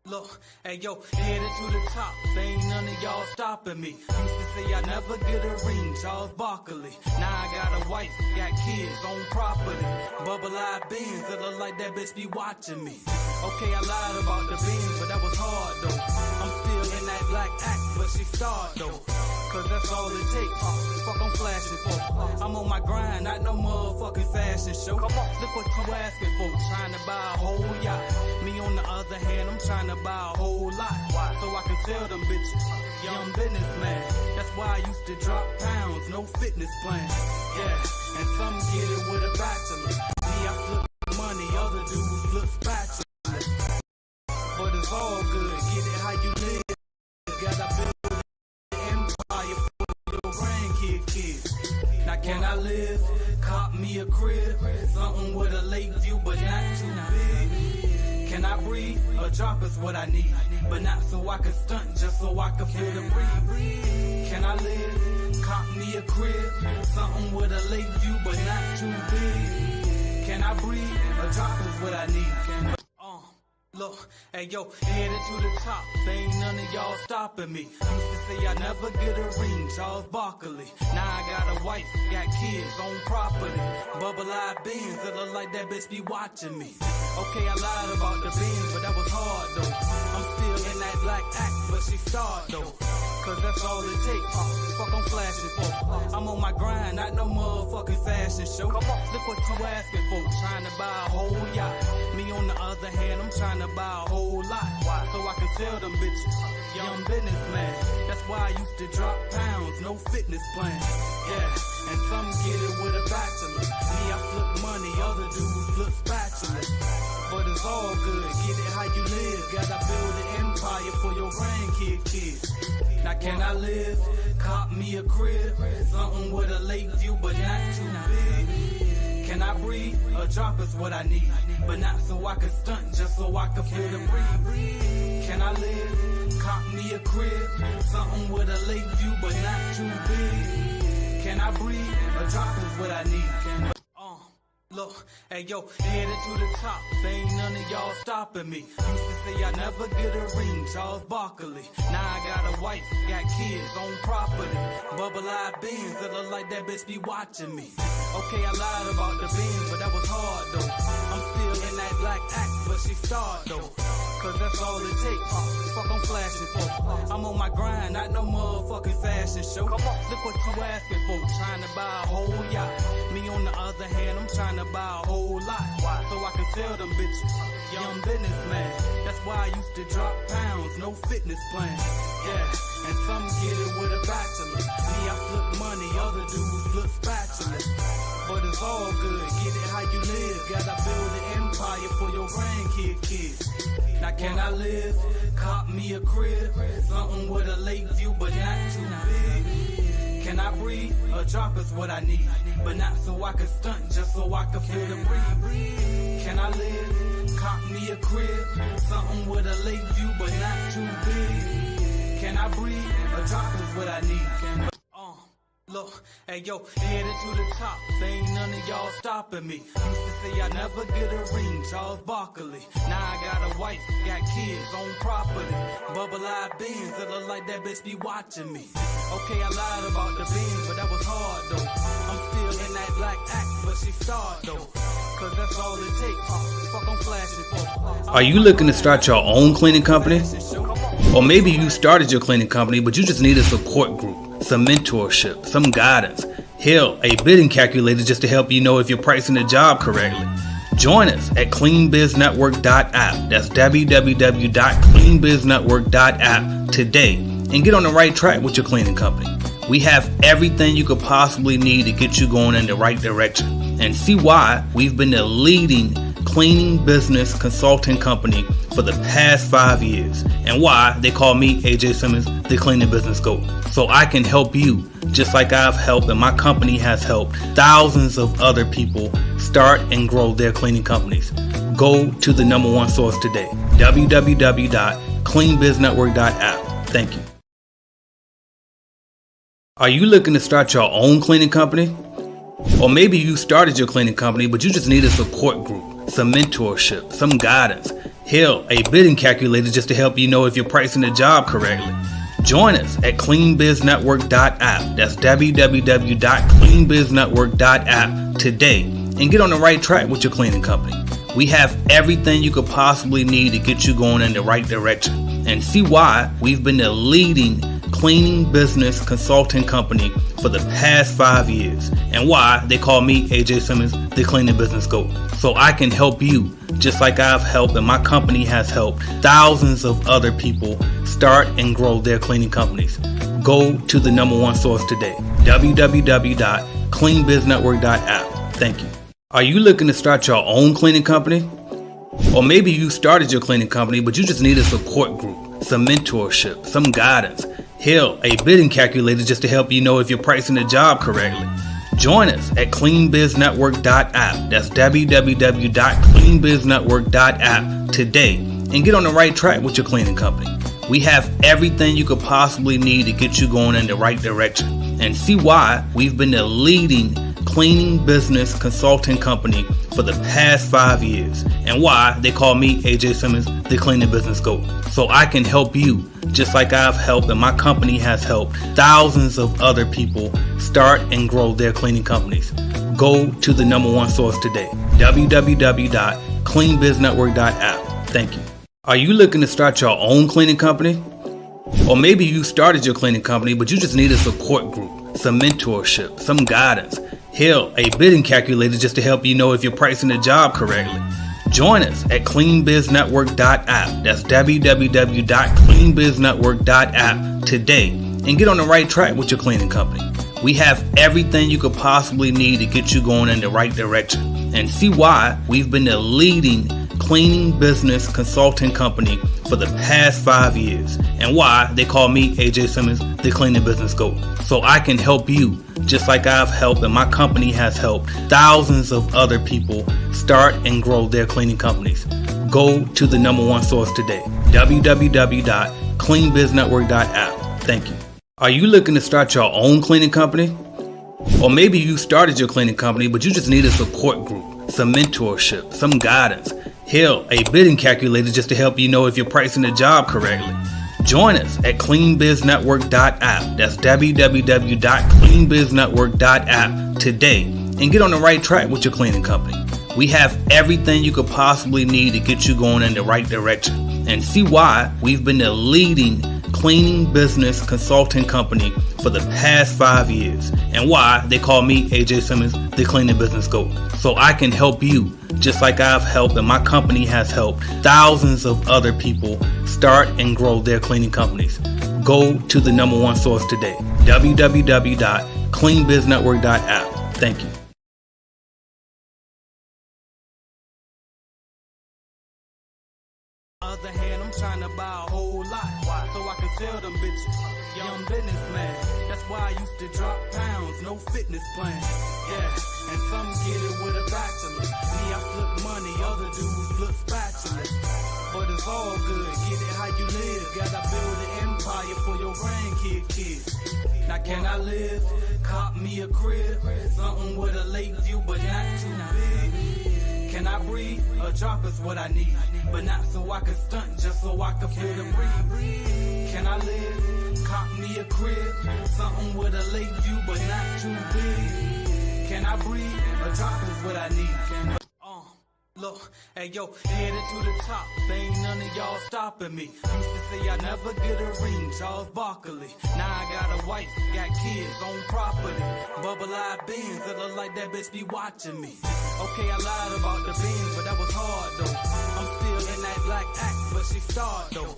Look, hey yo, headed to the top, ain't none of y'all stopping me. Used to say I never get a ring, Charles Barkley. Now I got a wife, got kids, own property. Bubble-eyed beans, it look like that bitch be watching me. Okay, I lied about the beans, but that was hard though. I'm still in that black act, but she starred though. Cause that's all it takes, fuck I'm flashing for. I'm on my grind, not no motherfucking fashion show. Come on, look what you asking for, trying to buy a whole yacht. Me on the other hand, I'm trying to buy a whole lot, so I can sell them bitches. Young businessman, that's why I used to drop pounds, no fitness plan. Yeah, and some get it with a bachelor. Me, I flip money, other dudes flip spatulas. But it's all good, get it how you live. Gotta build an empire for your kids. Now can I live? Cop me a crib, something with a lake view, but not too big. Can I breathe? A drop is what I need, but not so I can stunt, just so I can feel the breeze. Can I live? Cop me a crib, something with a lake view, but not too big. Can I breathe? A drop is what I need. Look, hey yo, headed to the top, ain't none of y'all stopping me. Used to say I never get a ring, Charles Barkley. Now I got a wife, got kids, own property. Bubble-eyed beans, it look like that bitch be watching me. Okay, I lied about the beans, but that was hard though. I'm still in that black act, but she starred though. Cause that's all it takes, fuck I'm flashing for. I'm on my grind, not no motherfucking fashion show. Come on, look what you asking for, trying to buy a whole yacht. Me on the other hand, I'm trying to buy a whole lot, so I can sell them bitches. Young businessman, that's why I used to drop pounds, no fitness plan. Yeah, and some get it with a bachelor. Me, I flip money, other dudes flip spatulas. But it's all good, get it how you live. Gotta build an empire for your kids. Now can I live? Cop me a crib, something with a lake view, but not too big. Can I breathe? A drop is what I need, but not so I can stunt, just so I can feel the breeze. Can I live? Cop me a crib, something with a lake view, but not too big. Can I breathe? A drop is what I need. Look, hey yo, headed to the top, ain't none of y'all stopping me. Used to say I never get a ring, Charles Barkley. Now I got a wife, got kids, own property. Bubble-eyed beans, it look like that bitch be watching me. Okay, I lied about the beans, but that was hard though. I'm still in that black act, but she starred though. Cause that's all it takes, fuck I'm flashing for. I'm on my grind, not no motherfucking fashion show. Come on, look what you asking for, trying to buy a whole yacht. Me on the other hand, I'm trying to buy a whole lot, so I can sell them bitches. Young businessman, that's why I used to drop pounds, no fitness plan. Yeah, and some get it with a bachelor. Me, I flip money, other dudes flip spatulas. But it's all good, get it how you live. Gotta build an empire for your kids. Now can I live? Cop me a crib, something with a lake view, but not too big. Can I breathe? A drop is what I need, but not so I can stunt, just so I can feel the breeze. Can I live? Cop me a crib, something with a lake view, but not too big. Can I breathe? A drop is what I need. Look, hey yo, headed to the top, ain't none of y'all stopping me. Used to say I never get a ring, Charles Barkley. Now I got a wife, got kids, own property. Bubble-eyed beans, it look like that bitch be watching me. Okay, I lied about the beans, but that was hard though. I'm still in that black act, but she starred though. Cause that's all it takes, fuck I'm flashing for. Are you looking to start your own cleaning company? Or maybe you started your cleaning company, but you just need a support group, some mentorship, some guidance. Hell, a bidding calculator just to help you know if you're pricing the job correctly. Join us at cleanbiznetwork.app. That's www.cleanbiznetwork.app today and get on the right track with your cleaning company. We have everything you could possibly need to get you going in the right direction, and see why we've been the leading cleaning business consulting company for the past 5 years, and why they call me, AJ Simmons, the cleaning business GOAT. So I can help you just like I've helped, and my company has helped thousands of other people start and grow their cleaning companies. Go to the number one source today, www.cleanbiznetwork.app. Thank you. Are you looking to start your own cleaning company? Or maybe you started your cleaning company, but you just need a support group, some mentorship, some guidance. hell, a bidding calculator just to help you know if you're pricing a job correctly. Join us at cleanbiznetwork.app. That's www.cleanbiznetwork.app today and get on the right track with your cleaning company. We have everything you could possibly need to get you going in the right direction and see why we've been the leading cleaning business consulting company for the past 5 years and why they call me AJ Simmons the cleaning business GOAT. So I can help you just like I've helped and my company has helped thousands of other people start and grow their cleaning companies. Go to the number one source today, www.cleanbiznetwork.app. Thank you. Are you looking to start your own cleaning company? Or maybe you started your cleaning company, but you just need a support group, some mentorship, some guidance. Hell, a bidding calculator just to help you know if you're pricing a job correctly. Join us at cleanbiznetwork.app. That's www.cleanbiznetwork.app today and get on the right track with your cleaning company. We have everything you could possibly need to get you going in the right direction and see why we've been the leading cleaning business consulting company for the past 5 years and why they call me AJ Simmons the cleaning business GOAT. So I can help you just like I've helped and my company has helped thousands of other people start and grow their cleaning companies. Go to the number one source today, www.cleanbiznetwork.app. Thank you. Are you looking to start your own cleaning company? Or maybe you started your cleaning company, but you just need a support group, some mentorship, some guidance. Hell, a bidding calculator just to help you know if you're pricing a job correctly. Join us at cleanbiznetwork.app. That's www.cleanbiznetwork.app today and get on the right track with your cleaning company. We have everything you could possibly need to get you going in the right direction and see why we've been the leading cleaning business consulting company for the past 5 years and why they call me AJ Simmons the cleaning business GOAT. So I can help you just like I've helped and my company has helped thousands of other people start and grow their cleaning companies. Go to the number one source today, www.cleanbiznetwork.app. Thank you. Are you looking to start your own cleaning company? Or maybe you started your cleaning company, but you just need a support group, some mentorship, some guidance. Hell, a bidding calculator just to help you know if you're pricing a job correctly. Join us at cleanbiznetwork.app. That's www.cleanbiznetwork.app today and get on the right track with your cleaning company. We have everything you could possibly need to get you going in the right direction and see why we've been the leading cleaning business consulting company for the past 5 years and why they call me AJ Simmons the cleaning business GOAT. So I can help you just like I've helped and my company has helped thousands of other people start and grow their cleaning companies. Go to the number one source today, www.cleanbiznetwork.app. Thank you. Other hand, I'm trying to buy a whole lot so I can sell them bitches. Young businessman, that's why I used to drop pounds, no fitness plan. Yeah, and some get it with a bachelor. Me, I flip money, other dudes flip spatulas. But it's all good, get it how you live. Gotta build an empire for your grandkids, kids. Now can I live? Cop me a crib, something with a lake view but not too big. Can I breathe? A drop is what I need, but not so I can stunt, just so I can feel the breeze. Can I live? Cop me a crib, something with a lake view, but not too big. Can I breathe? A drop is what I need. Look, hey yo, headed to the top, ain't none of y'all stopping me. Used to say I never get a ring, Charles Barkley. Now I got a wife, got kids, own property. Bubble-eyed beans, it look like that bitch be watching me. Okay, I lied about the beans, but that was hard though. I'm still in that black act, but she starred though.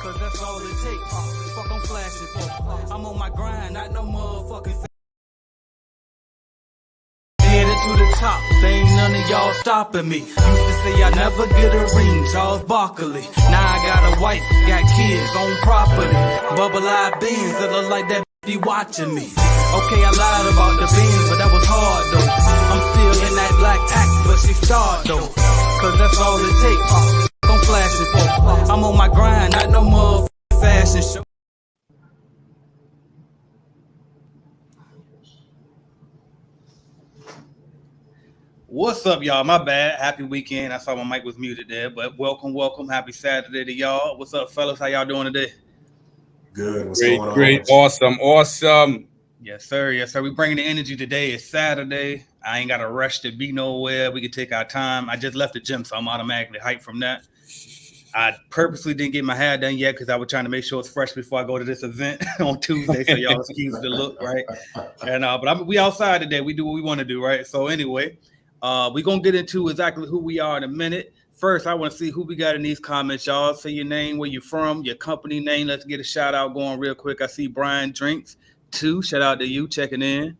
Cause that's all it takes, fuck I'm flashing for. I'm on my grind, not no motherfucking to the top, ain't none of y'all stopping me. Used to say I never get a ring, Charles Barkley. Now I got a wife, got kids, own property. Bubble-eyed beans, it look like that be watching me. Okay, I lied about the beans, but that was hard though. I'm still in that black act, but she starred though. Cause that's all it takes, I'm flashing for. I'm on my grind, not no motherfucking fashion show. What's up, y'all? My bad. Happy weekend. I saw my mic was muted there, but welcome. Happy Saturday to y'all. What's up, fellas? How y'all doing today? Good. What's Great, going on? great, awesome. Yes, sir. We bringing the energy today. It's Saturday. I ain't got to rush to be nowhere. We can take our time. I just left the gym, so I'm automatically hyped from that. I purposely didn't get my hair done yet because I was trying to make sure it's fresh before I go to this event on Tuesday. So y'all excuse the look, right? And we outside today. We do what we want to do, right? So anyway, we're gonna get into exactly who we are in a minute. First, I want to see who we got in these comments, y'all. Say your name, where you're from, your company name. Let's get a shout out going real quick. I see Brian Drinks 2. Shout out to you checking in.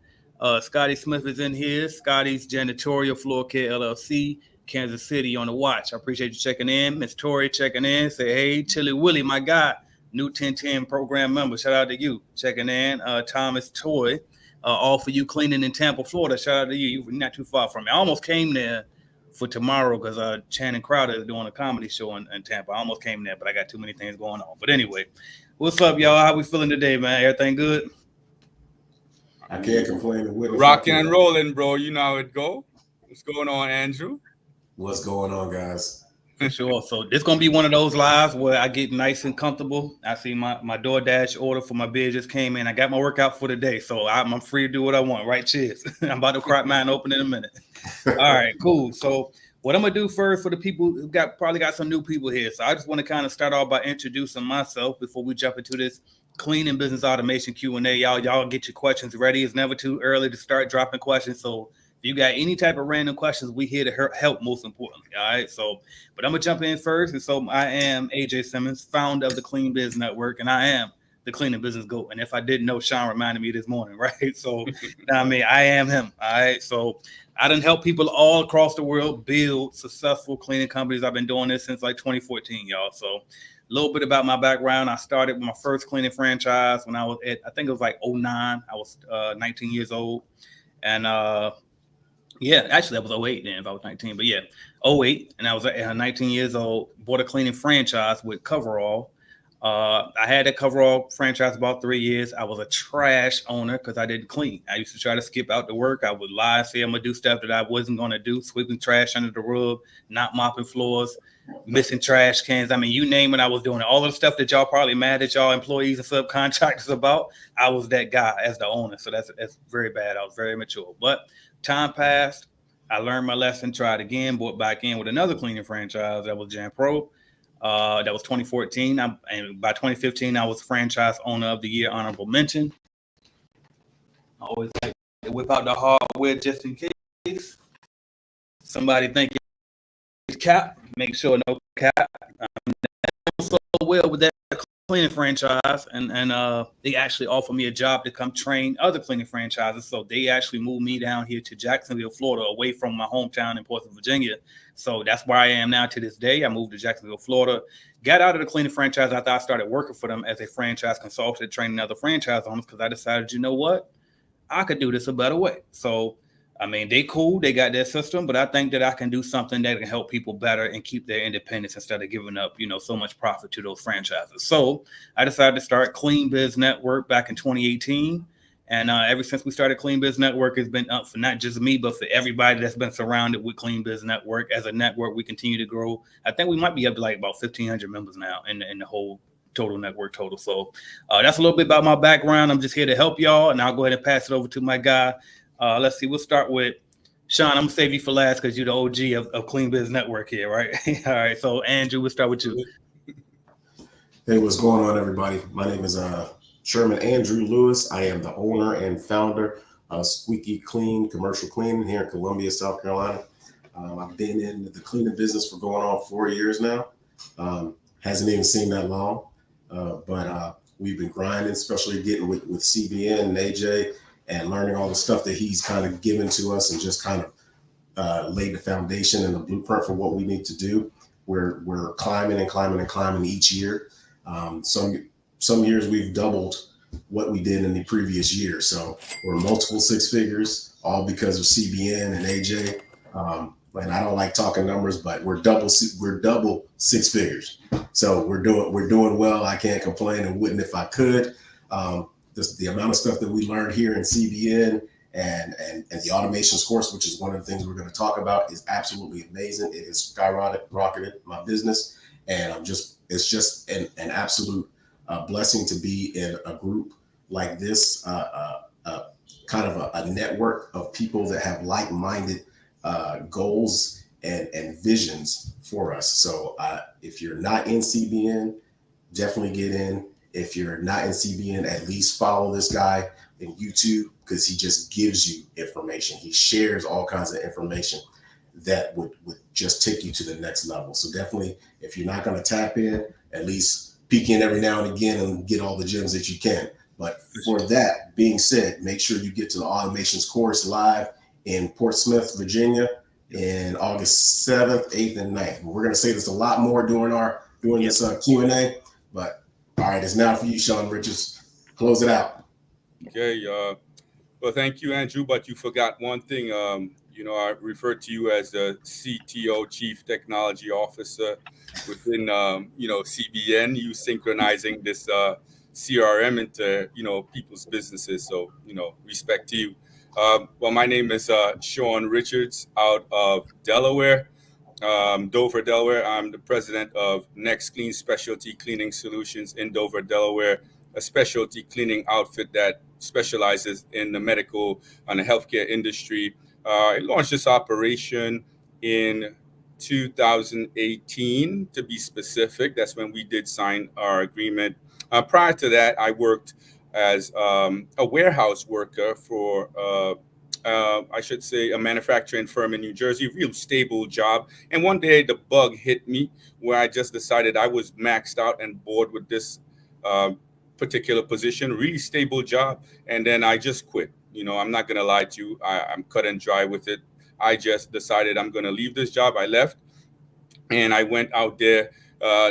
Scotty Smith is in here. Scotty's Janitorial Floor Care LLC, Kansas City on the watch. I appreciate you checking in. Miss Tori checking in. Say, hey, Chili Willie, my guy, new 1010 program member. Shout out to you checking in. Thomas Toy, all for you cleaning in Tampa, Florida. Shout out to you. You're not too far from me. I almost came there for tomorrow because Channing Crowder is doing a comedy show in Tampa. I almost came there, but I got too many things going on. But anyway, what's up, y'all? How we feeling today, man? Everything good? I can't complain. Rocking and rolling, bro. You know how it go. What's going on, Andrew? What's going on, guys? For sure. So this gonna be one of those lives where I get nice and comfortable. I see my DoorDash order for my beer just came in. I got my workout for the day, so I'm free to do what I want. Right? Cheers. I'm about to crack mine open in a minute. All right, cool. So what I'm gonna do first for the people who probably got some new people here. So I just want to kind of start off by introducing myself before we jump into this cleaning business automation Q&A. Y'all get your questions ready. It's never too early to start dropping questions. So if you got any type of random questions, we here to help, most importantly. All right. So, but I'm gonna jump in first. And so I am AJ Simmons, founder of the Clean Biz Network, and I am the cleaning business GOAT. And if I didn't know, Sean reminded me this morning, right? So I mean, I am him. All right. So I done help people all across the world build successful cleaning companies. I've been doing this since like 2014, y'all. So a little bit about my background. I started with my first cleaning franchise when I was at, I think it was like 09. I was 19 years old. And yeah, actually that was 08 then if I was 19. But yeah, 08. And I was 19 years old, bought a cleaning franchise with Coverall. I had that Coverall franchise about 3 years. I was a trash owner because I didn't clean. I used to try to skip out to work. I would lie and say I'm going to do stuff that I wasn't going to do, sweeping trash under the rug, not mopping floors, missing trash cans. I mean, you name it, I was doing it. All of the stuff that y'all probably mad at y'all employees and subcontractors about, I was that guy as the owner. So that's very bad. I was very mature. But time passed. I learned my lesson, tried again, bought back in with another cleaning franchise that was Jan Pro. That was 2014. And by 2015, I was franchise owner of the year, honorable mention. I always like to whip out the hardware just in case somebody think it's cap. Make sure no cap. So well with that cleaning franchise, and they actually offered me a job to come train other cleaning franchises. So they actually moved me down here to Jacksonville, Florida, away from my hometown in Portsmouth, Virginia. So that's where I am now to this day. I moved to Jacksonville, Florida, got out of the cleaning franchise after I started working for them as a franchise consultant, training other franchise owners, because I decided, you know what, I could do this a better way. So I mean, they cool, they got their system, but I think that I can do something that can help people better and keep their independence instead of giving up, so much profit to those franchises. So I decided to start Clean Biz Network back in 2018. And ever since we started Clean Biz Network, it's been up for not just me, but for everybody that's been surrounded with Clean Biz Network. As a network, we continue to grow. I think we might be up to like about 1,500 members now in the whole total network total. So that's a little bit about my background. I'm just here to help y'all, and I'll go ahead and pass it over to my guy. Let's see. We'll start with Sean. I'm gonna save you for last because you're the OG of Clean Biz Network here, right? All right. So Andrew, we'll start with you. Hey, what's going on, everybody? My name is Sherman Andrew Lewis. I am the owner and founder of Squeaky Clean Commercial Cleaning here in Columbia, South Carolina. I've been in the cleaning business for going on 4 years now. Hasn't even seemed that long, but we've been grinding, especially getting with CBN and AJ, and learning all the stuff that he's kind of given to us, and just kind of laid the foundation and the blueprint for what we need to do. We're climbing each year. Some years we've doubled what we did in the previous year. So we're multiple six figures, all because of CBN and AJ. And I don't like talking numbers, but we're double six figures. So we're doing well. I can't complain, and wouldn't if I could. The amount of stuff that we learned here in CBN and the automations course, which is one of the things we're going to talk about, is absolutely amazing. It has skyrocketed my business, and it's just an absolute blessing to be in a group like this, kind of a network of people that have like-minded goals and visions for us. So if you're not in CBN, definitely get in. If you're not in CBN, at least follow this guy in YouTube, because he just gives you information. He shares all kinds of information that would just take you to the next level. So definitely, if you're not going to tap in, at least peek in every now and again and get all the gems that you can. But for that being said, make sure you get to the automations course live in Portsmouth, Virginia, in August 7th, 8th, and 9th. We're going to say this a lot more during this Q&A, but all right, it's now for you, Sean Richards. Close it out. Okay. Well, thank you, Andrew. But you forgot one thing. I referred to you as the CTO, Chief Technology Officer within, CBN. You synchronizing this CRM into, people's businesses. So, respect to you. Well, my name is Sean Richards out of Delaware, Dover, Delaware. I'm the president of Next Clean Specialty Cleaning Solutions in Dover, Delaware, a specialty cleaning outfit that specializes in the medical and the healthcare industry. I launched this operation in 2018, to be specific. That's when we did sign our agreement. Prior to that, I worked as a warehouse worker for, I should say, a manufacturing firm in New Jersey, real stable job. And one day the bug hit me where I just decided I was maxed out and bored with this particular position, really stable job. And then I just quit. I'm not going to lie to you. I'm cut and dry with it. I just decided I'm going to leave this job. I left and I went out there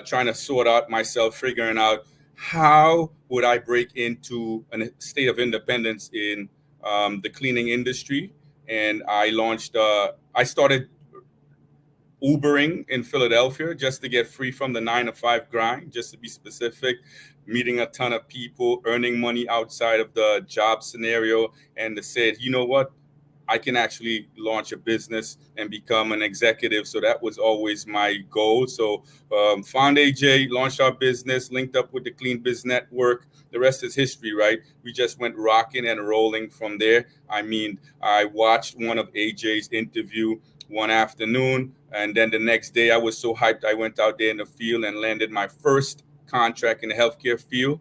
trying to sort out myself, figuring out how would I break into a state of independence in the cleaning industry. And I started Ubering in Philadelphia just to get free from the 9-to-5 grind, just to be specific, meeting a ton of people, earning money outside of the job scenario. And they said, you know what? I can actually launch a business and become an executive. So that was always my goal. So found AJ, launched our business, linked up with the Clean Biz Network. The rest is history, right? We just went rocking and rolling from there. I mean, I watched one of AJ's interview one afternoon, and then the next day I was so hyped. I went out there in the field and landed my first contract in the healthcare field.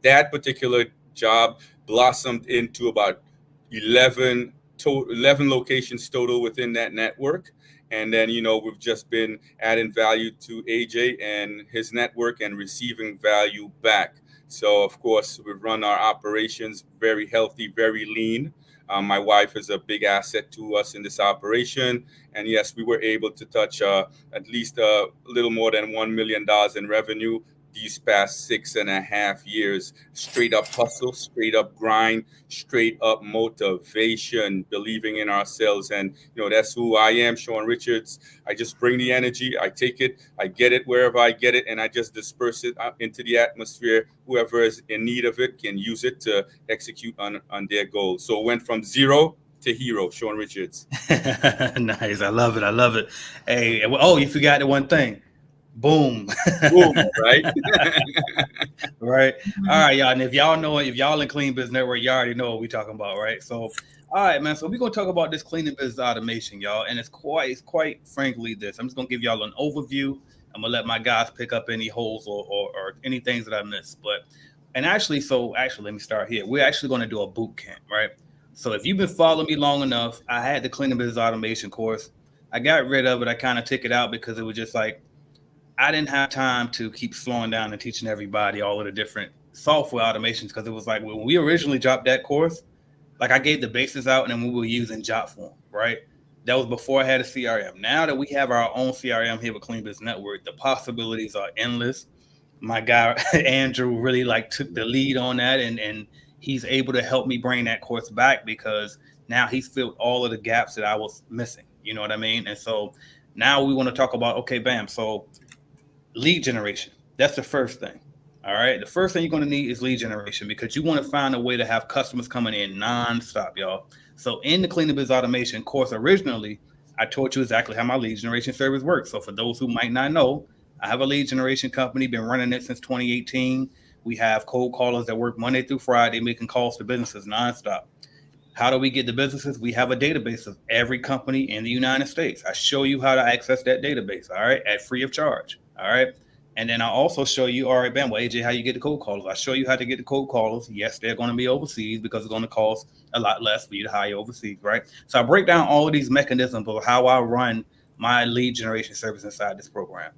That particular job blossomed into about 11 locations total within that network. And then, we've just been adding value to AJ and his network and receiving value back. So, of course, we've run our operations very healthy, very lean. My wife is a big asset to us in this operation. And yes, we were able to touch at least a little more than $1 million in revenue these past 6.5 years. Straight up hustle, straight up grind, straight up motivation, believing in ourselves. And, that's who I am, Sean Richards. I just bring the energy. I take it. I get it wherever I get it. And I just disperse it out into the atmosphere. Whoever is in need of it can use it to execute on their goals. So it went from zero to hero, Sean Richards. Nice. I love it. Hey, you forgot the one thing. Boom. Boom, right? Right. All right, y'all. And if y'all know it, if y'all in Clean Biz Network, you already know what we're talking about, right? So, all right, man. So we're going to talk about this cleaning business automation, y'all. And it's quite frankly this. I'm just going to give y'all an overview. I'm going to let my guys pick up any holes or any things that I missed. Actually, let me start here. We're actually going to do a boot camp, right? So if you've been following me long enough, I had the cleaning business automation course. I got rid of it. I kind of took it out because it was just like, I didn't have time to keep slowing down and teaching everybody all of the different software automations, because it was like when we originally dropped that course, like I gave the basics out and then we were using Jotform, right? That was before I had a CRM. Now that we have our own CRM here with Clean Biz Network, the possibilities are endless. My guy, Andrew, really took the lead on that, and he's able to help me bring that course back because now he's filled all of the gaps that I was missing. You know what I mean? And so now we want to talk about, okay, bam. So lead generation, that's the first thing. All right. The first thing you're going to need is lead generation because you want to find a way to have customers coming in nonstop, y'all. So in the Cleaning Biz Automation course, originally, I taught you exactly how my lead generation service works. So for those who might not know, I have a lead generation company, been running it since 2018. We have cold callers that work Monday through Friday, making calls to businesses nonstop. How do we get the businesses? We have a database of every company in the United States. I show you how to access that database, all right, at free of charge, all right? And then I also show you, all right, Ben, well, AJ, how you get the cold callers. I show you how to get the cold callers. Yes, they're going to be overseas because it's going to cost a lot less for you to hire overseas, right? So I break down all of these mechanisms of how I run my lead generation service inside this program.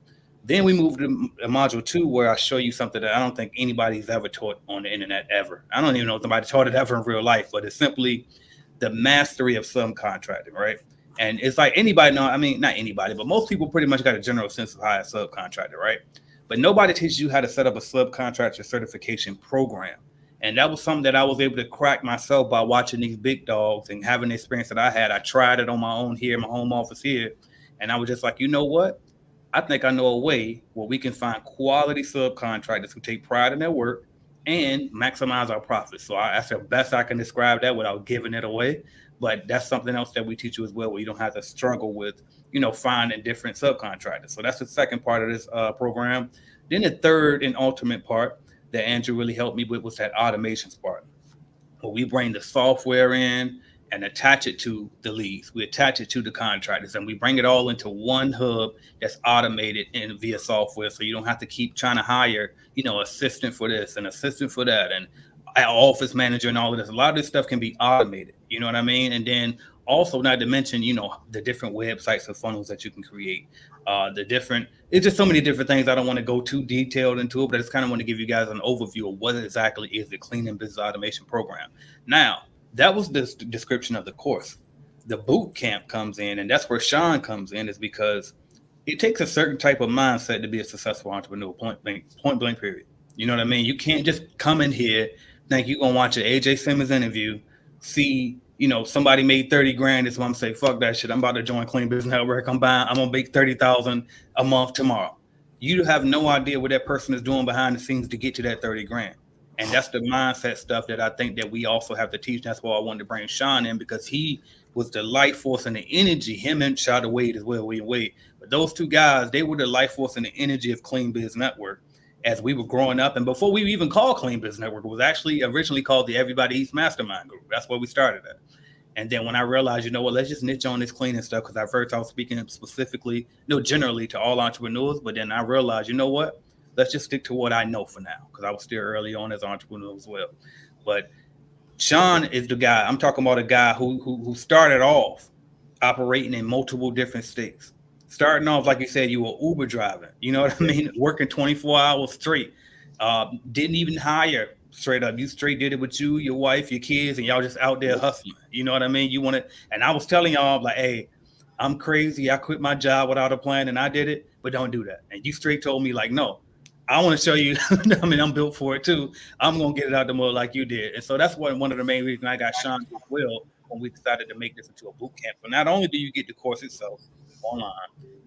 Then we move to module 2, where I show you something that I don't think anybody's ever taught on the internet ever. I don't even know if somebody taught it ever in real life, but it's simply the mastery of subcontracting, right? And it's like anybody know, I mean, not anybody, but most people pretty much got a general sense of how a subcontractor, right? But nobody teaches you how to set up a subcontractor certification program. And that was something that I was able to crack myself by watching these big dogs and having the experience that I had. I tried it on my own here in my home office here. And I was just like, you know what? I think I know a way where we can find quality subcontractors who take pride in their work and maximize our profits. So that's the best I can describe that without giving it away. But that's something else that we teach you as well, where you don't have to struggle with, finding different subcontractors. So that's the second part of this program. Then the third and ultimate part that Andrew really helped me with was that automations part, where we bring the software in and attach it to the leads. We attach it to the contractors and we bring it all into one hub that's automated and via software. So you don't have to keep trying to hire, assistant for this and assistant for that and office manager and all of this. A lot of this stuff can be automated, you know what I mean? And then also, not to mention, the different websites and funnels that you can create, it's just so many different things. I don't want to go too detailed into it, but I just kind of want to give you guys an overview of what exactly is the Cleaning Business Automation program. Now, that was the description of the course. The boot camp comes in, and that's where Sean comes in, is because it takes a certain type of mindset to be a successful entrepreneur, point blank, period. You know what I mean? You can't just come in here, think you're going to watch an AJ Simmons interview, see, somebody made 30 grand. This one say, fuck that shit. I'm about to join Clean Business Network. I'm going to make 30,000 a month tomorrow. You have no idea what that person is doing behind the scenes to get to that 30 grand. And that's the mindset stuff that I think that we also have to teach. That's why I wanted to bring Sean in, because he was the life force and the energy. Him and Shada Wade as well, Wade. But those two guys, they were the life force and the energy of Clean Biz Network as we were growing up. And before we even called Clean Biz Network, it was actually originally called the Everybody Eats Mastermind Group. That's where we started at. And then when I realized, let's just niche on this cleaning stuff, because at first I was speaking specifically, generally to all entrepreneurs. But then I realized, let's just stick to what I know for now, because I was still early on as an entrepreneur as well. But Sean is the guy. I'm talking about a guy who started off operating in multiple different states. Starting off, like you said, you were Uber driving. You know what I mean? Working 24 hours straight. Didn't even hire straight up. You straight did it with you, your wife, your kids, and y'all just out there hustling. You know what I mean? You want to, and I was telling y'all, like, hey, I'm crazy. I quit my job without a plan and I did it, but don't do that. And you straight told me, like, no, I want to show you. I mean, I'm built for it too. I'm going to get it out the mud like you did. And so that's one of the main reasons I got Sean as well when we decided to make this into a boot camp. So not only do you get the course itself online,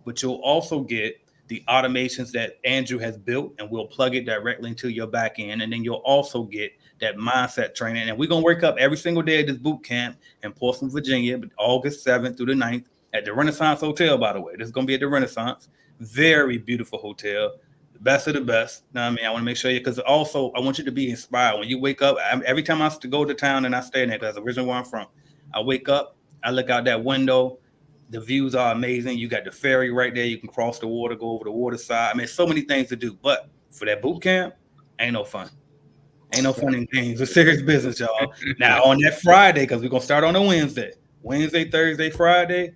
but you'll also get the automations that Andrew has built, and we'll plug it directly into your back end. And then you'll also get that mindset training. And we're going to wake up every single day at this boot camp in Portsmouth, Virginia, August 7th through the 9th at the Renaissance Hotel, by the way. This is going to be at the Renaissance. Very beautiful hotel. The best of the best. Now, I mean, I want to make sure because also I want you to be inspired. When you wake up, every time I go to town and I stay in there, because that's originally where I'm from, I wake up, I look out that window. The views are amazing. You got the ferry right there. You can cross the water, go over the water side. I mean, so many things to do. But for that boot camp, ain't no fun. Ain't no fun in games. It's serious business, y'all. Now, on that Friday, because we're going to start on a Wednesday, Thursday, Friday,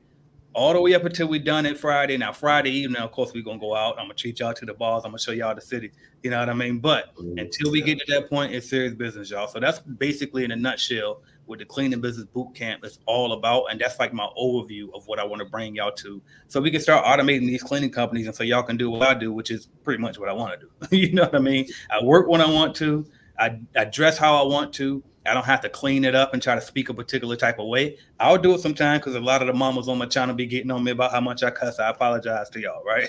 all the way up until we're done at Friday. Now, Friday evening, of course, we're going to go out. I'm going to treat y'all to the bars. I'm going to show y'all the city. You know what I mean? But until we get to that point, it's serious business, y'all. So that's basically in a nutshell what the Cleaning Business Boot Camp is all about. And that's like my overview of what I want to bring y'all to. So we can start automating these cleaning companies. And so y'all can do what I do, which is pretty much what I want to do. You know what I mean? I work when I want to. I dress how I want to. I don't have to clean it up and try to speak a particular type of way. I'll do it sometimes because a lot of the mamas on my channel be getting on me about how much I cuss. I apologize to y'all, right?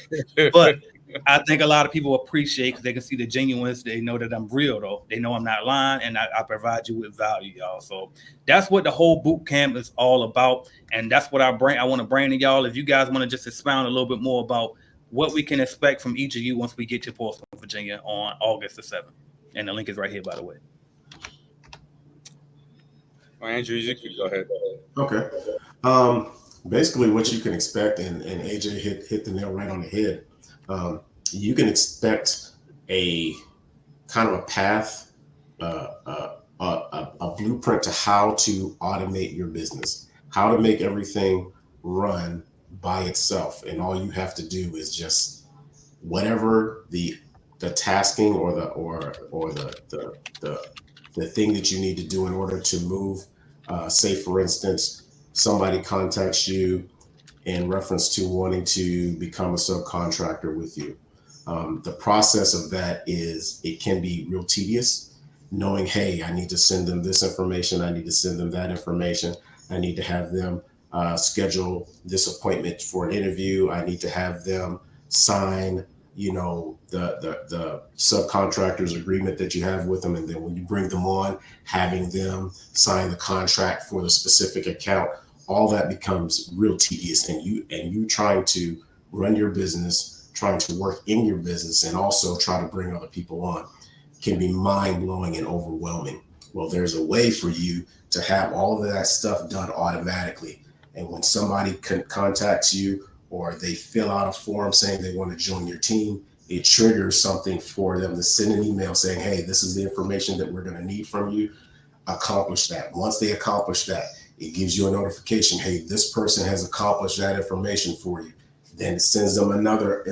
But I think a lot of people appreciate because they can see the genuineness. They know that I'm real, though. They know I'm not lying, and I provide you with value, y'all. So that's what the whole boot camp is all about, and that's what I want to bring to y'all. If you guys want to just expound a little bit more about what we can expect from each of you once we get to Portsmouth, Virginia on August the 7th. And the link is right here, by the way. Andrew, you can go ahead. Okay. Basically, what you can expect, and AJ hit the nail right on the head. You can expect a kind of a path, a blueprint to how to automate your business, how to make everything run by itself, and all you have to do is just whatever the tasking or the thing that you need to do in order to move. Say, for instance, somebody contacts you in reference to wanting to become a subcontractor with you. The process of that is it can be real tedious, knowing, hey, I need to send them this information. I need to send them that information. I need to have them schedule this appointment for an interview. I need to have them sign, the subcontractor's agreement that you have with them. And then when you bring them on, having them sign the contract for the specific account, all that becomes real tedious. And you trying to run your business, trying to work in your business, and also try to bring other people on can be mind-blowing and overwhelming. Well, there's a way for you to have all of that stuff done automatically. And when somebody contacts you, or they fill out a form saying they want to join your team, it triggers something for them to send an email saying, hey, this is the information that we're going to need from you. Accomplish that. Once they accomplish that, it gives you a notification. Hey, this person has accomplished that information for you. Then it sends them another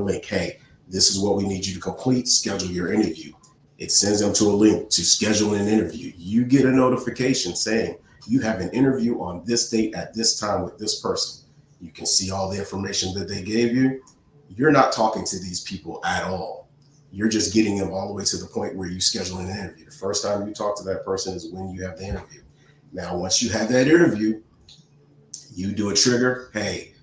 link. Hey, this is what we need you to complete. Schedule your interview. It sends them to a link to schedule an interview. You get a notification saying you have an interview on this date at this time with this person. You can see all the information that they gave you. You're not talking to these people at all. You're just getting them all the way to the point where you schedule an interview. The first time you talk to that person is when you have the interview. Now, once you have that interview, you do a trigger. Hey,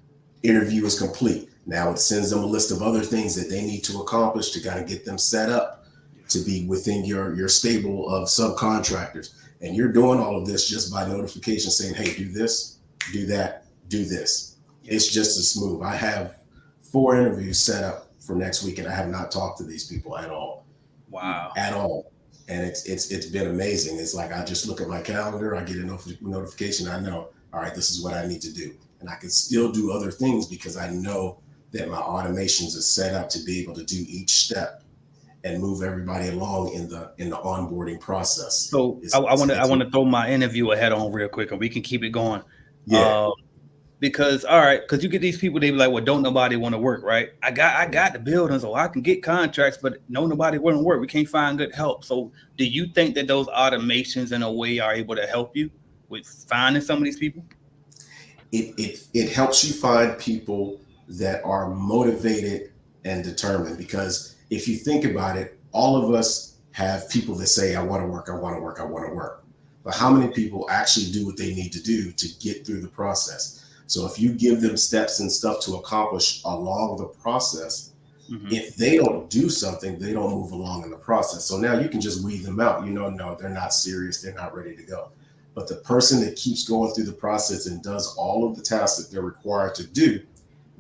interview is complete. Now it sends them a list of other things that they need to accomplish to kind of get them set up to be within your stable of subcontractors. And you're doing all of this just by notification saying, hey, do this, do that, do this. It's just as smooth. I have 4 interviews set up for next week, and I have not talked to these people at all. Wow. At all. And it's been amazing. It's like I just look at my calendar, I get a notification, I know, all right, this is what I need to do. And I can still do other things because I know that my automations are set up to be able to do each step and move everybody along in the onboarding process. So I want to throw my interview ahead on real quick, and we can keep it going. Yeah. Because you get these people, they be like, well, don't nobody want to work, right? I got the building, so I can get contracts, but nobody want to work. We can't find good help. So do you think that those automations in a way are able to help you with finding some of these people? It helps you find people that are motivated and determined, because if you think about it, all of us have people that say, I want to work, I want to work, I want to work. But how many people actually do what they need to do to get through the process? So if you give them steps and stuff to accomplish along the process, if they don't do something, they don't move along in the process. So now you can just weed them out. No, they're not serious. They're not ready to go. But the person that keeps going through the process and does all of the tasks that they're required to do,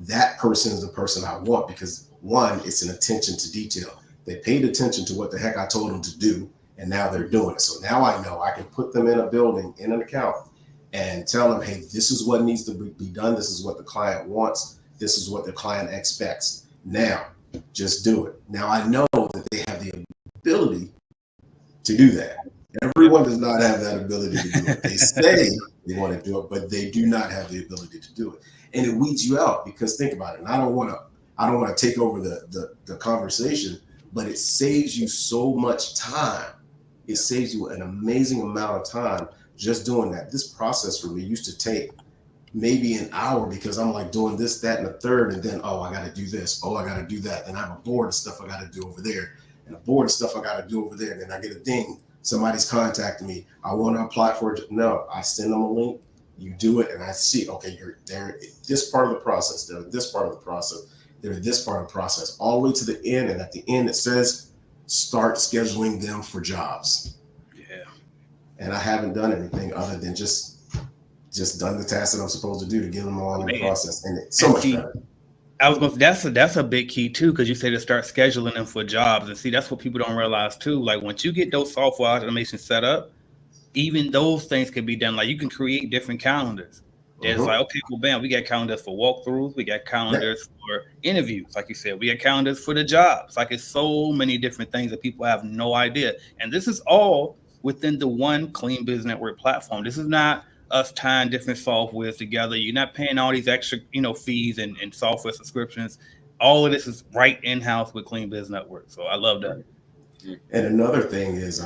that person is the person I want, because one, it's an attention to detail. They paid attention to what the heck I told them to do, and now they're doing it. So now I know I can put them in a building, in an account, and tell them, hey, this is what needs to be done. This is what the client wants. This is what the client expects. Now, just do it. Now I know that they have the ability to do that. Everyone does not have that ability to do it. They say they want to do it, but they do not have the ability to do it. And it weeds you out, because think about it. And I don't want to take over the conversation, but it saves you so much time. It saves you an amazing amount of time just doing that. This process for me used to take maybe an hour, because I'm like doing this, that, and the third, and then, I got to do this. I got to do that. Then I have a board of stuff I got to do over there. and a board of stuff I got to do over there. And then I get a ding. Somebody's contacting me. I want to apply for it. No, I send them a link. You do it, and I see, okay, you're there. This part of the process. They're this part of the process. They're this part of the process. All the way to the end, and at the end it says, start scheduling them for jobs. Yeah. And I haven't done anything other than just done the tasks that I'm supposed to do to get them all in the process, and it's so much better. I was going to, that's a big key too, because you say to start scheduling them for jobs. And see, that's what people don't realize too. Like once you get those software automations set up, even those things can be done. Like you can create different calendars. There's like, okay, well, bam, we got calendars for walkthroughs. We got calendars for interviews. Like you said, we got calendars for the jobs. Like it's so many different things that people have no idea. And this is all within the one Clean Biz Network platform. This is not us tying different softwares together. You're not paying all these extra, fees and software subscriptions. All of this is right in-house with Clean Biz Network. So I love that. And another thing is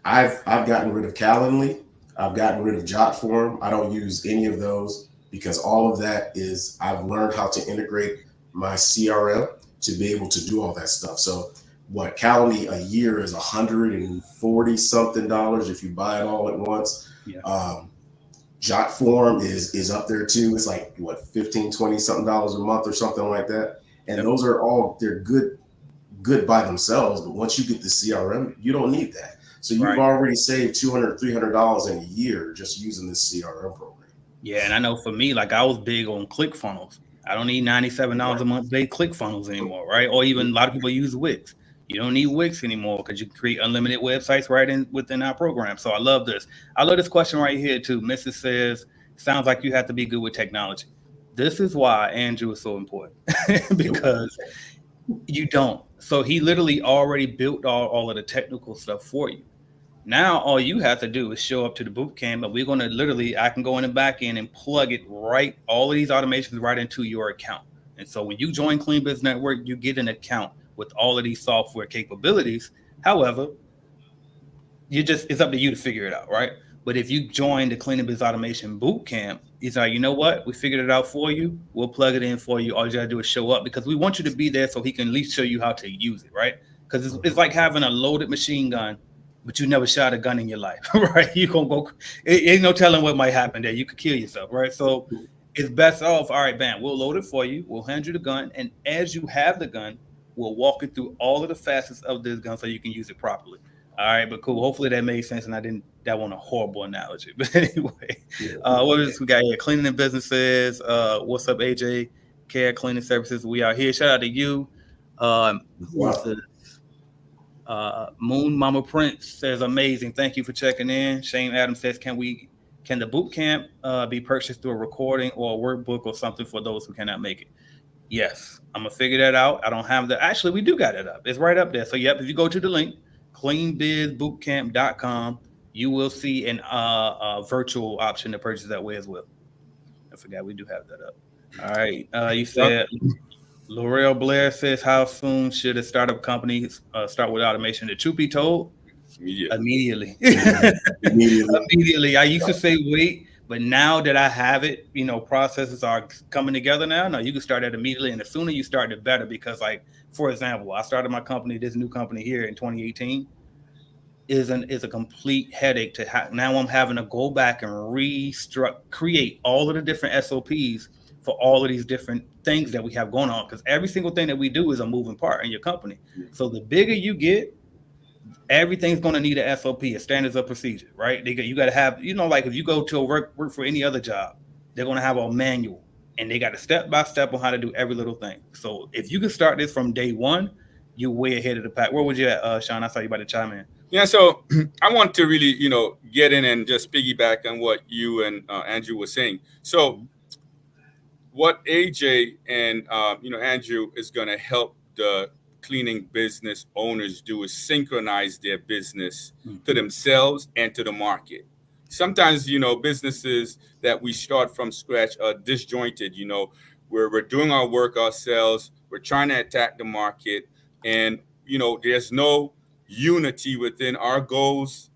I've gotten rid of Calendly. I've gotten rid of JotForm. I don't use any of those because all of that is I've learned how to integrate my CRM to be able to do all that stuff. So what Calendly a year is $140 something if you buy it all at once. Yeah. JotForm is up there too. It's like what, $15-20 something a month or something like that. And those are all, they're good by themselves. But once you get the CRM, you don't need that. So you've already saved $200-300 in a year just using this CRM program. Yeah, and I know for me, like I was big on ClickFunnels. I don't need $97 a month paid ClickFunnels anymore, right? Or even a lot of people use Wix. You don't need Wix anymore because you can create unlimited websites within our program. So I love this. I love this question right here too. Mrs. says, sounds like you have to be good with technology. This is why Andrew is so important because you don't. So he literally already built all of the technical stuff for you. Now, all you have to do is show up to the boot camp, and we're going to I can go in the back end and plug it right, all of these automations right into your account. And so when you join Clean Biz Network, you get an account with all of these software capabilities. However, it's up to you to figure it out, right? But if you join the Clean Biz Automation Boot Camp, it's like, you know what? We figured it out for you. We'll plug it in for you. All you gotta do is show up because we want you to be there so he can at least show you how to use it, right? Because it's like having a loaded machine gun, but you never shot a gun in your life, right? You gonna go, ain't no telling what might happen there. You could kill yourself, right? So it's best off, all right, bam, we'll load it for you. We'll hand you the gun. And as you have the gun, we'll walk you through all of the facets of this gun so you can use it properly. All right, but cool. Hopefully that made sense, and that wasn't a horrible analogy. But anyway, what else we got here? Cleaning and businesses. What's up, AJ? Care Cleaning Services. We are here. Shout out to you. Moon Mama Prince says amazing. Thank you for checking in. Shane Adams says, can the boot camp be purchased through a recording or a workbook or something for those who cannot make it? Yes, I'm gonna figure that out. I don't have that. Actually, we do got it up. It's right up there. So yep, if you go to the link, cleanbizbootcamp.com, you will see a virtual option to purchase that way as well. I forgot we do have that up. All right. You said L'Oreal Blair says, how soon should a startup company start with automation? The truth be told, immediately. Immediately. I used to say wait, but now that I have it, processes are coming together now. No, you can start that immediately. And the sooner you start, the better. Because, like, for example, I started my company, this new company here in 2018. Is a complete headache to now I'm having to go back and create all of the different SOPs for all of these different things that we have going on, because every single thing that we do is a moving part in your company. So the bigger you get, everything's going to need a SOP, a standards of procedure, right? You got to have, like if you go to work for any other job, they're going to have a manual and they got a step-by-step on how to do every little thing. So if you can start this from day one, you're way ahead of the pack. Where would you at, Sean? I saw you about to chime in. Yeah, so I want to really, get in and just piggyback on what you and Andrew were saying. So what AJ and, Andrew is going to help the cleaning business owners do is synchronize their business to themselves and to the market. Sometimes, businesses that we start from scratch are disjointed, where we're doing our work ourselves, we're trying to attack the market, and, there's no unity within our goals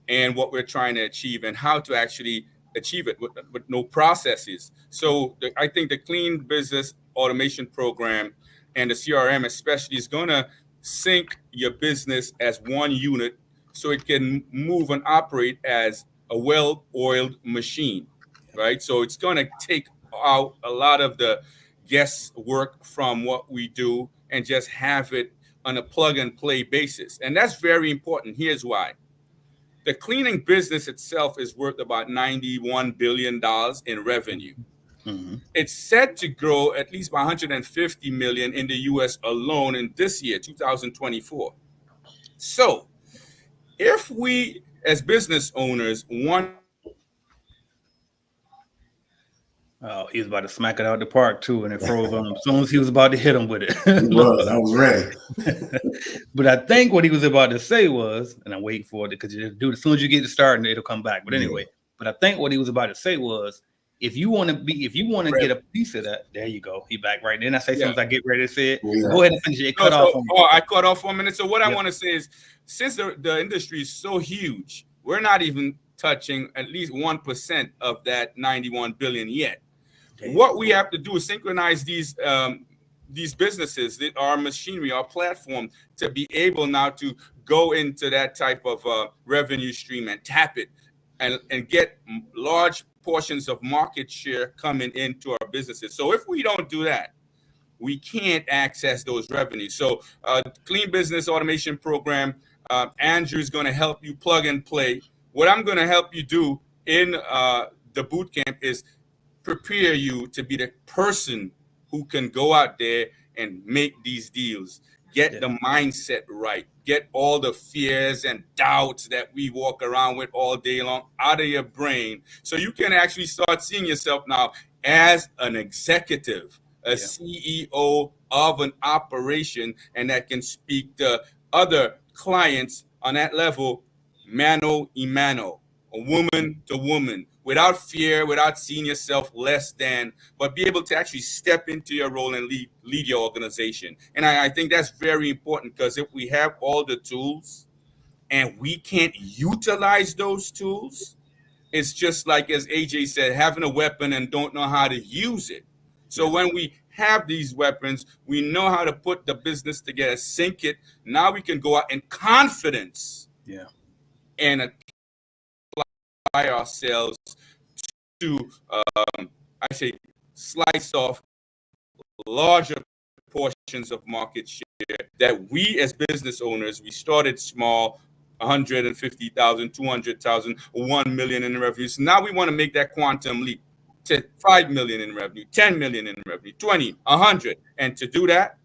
and what we're trying to achieve and how to actually achieve it with no processes. So I think the Clean Business Automation Program and the CRM especially is going to sync your business as one unit so it can move and operate as a well-oiled machine, right? So it's going to take out a lot of the guesswork from what we do and just have it on a plug and play basis. And that's very important. Here's why. The cleaning business itself is worth about $91 billion in revenue. Mm-hmm. It's set to grow at least by 150 million in the US alone in this year, 2024. So if we as business owners want... Oh, he was about to smack it out the park too, and it froze on him as soon as he was about to hit him with it. I was ready. But I think what he was about to say was, and I'm waiting for it because you do it as soon as you get to starting, it'll come back. But anyway, but I think what he was about to say was, if you want to get a piece of that, there you go. He back right then. I say something as I get ready to say it. Go ahead and finish it. It cut off. I cut off for a minute. So what I want to say is, since the industry is so huge, we're not even touching at least 1% of that 91 billion yet. What we have to do is synchronize these businesses, our machinery, our platform, to be able now to go into that type of revenue stream and tap it and get large portions of market share coming into our businesses. So if we don't do that, we can't access those revenues. So Clean Business Automation Program, Andrew is going to help you plug and play. What I'm going to help you do in the boot camp is prepare you to be the person who can go out there and make these deals, get the mindset right, get all the fears and doubts that we walk around with all day long out of your brain, so you can actually start seeing yourself now as an executive, a CEO of an operation, and that can speak to other clients on that level, mano a mano, a woman to woman, without fear, without seeing yourself less than, but be able to actually step into your role and lead your organization. And I think that's very important, because if we have all the tools and we can't utilize those tools, it's just like, as AJ said, having a weapon and don't know how to use it. So when we have these weapons, we know how to put the business together, sync it. Now we can go out in confidence and apply ourselves to, I say, slice off larger portions of market share that we as business owners, we started small, 150,000, 200,000, 1 million in revenue. So now we want to make that quantum leap to 5 million in revenue, 10 million in revenue, 20, 100. And to do that,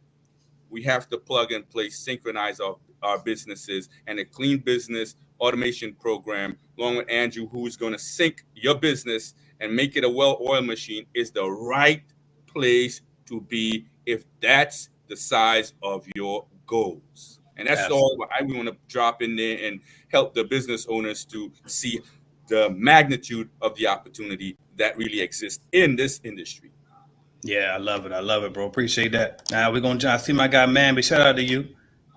we have to plug and play, synchronize our businesses, and a Clean Business Automation Program, along with Andrew, who is going to sync your business and make it a well-oiled machine, is the right place to be if that's the size of your goals. And that's all I want to drop in there and help the business owners to see the magnitude of the opportunity that really exists in this industry. Yeah, I love it, bro. Appreciate that. Now we're going to I see my guy, man, but shout out to you,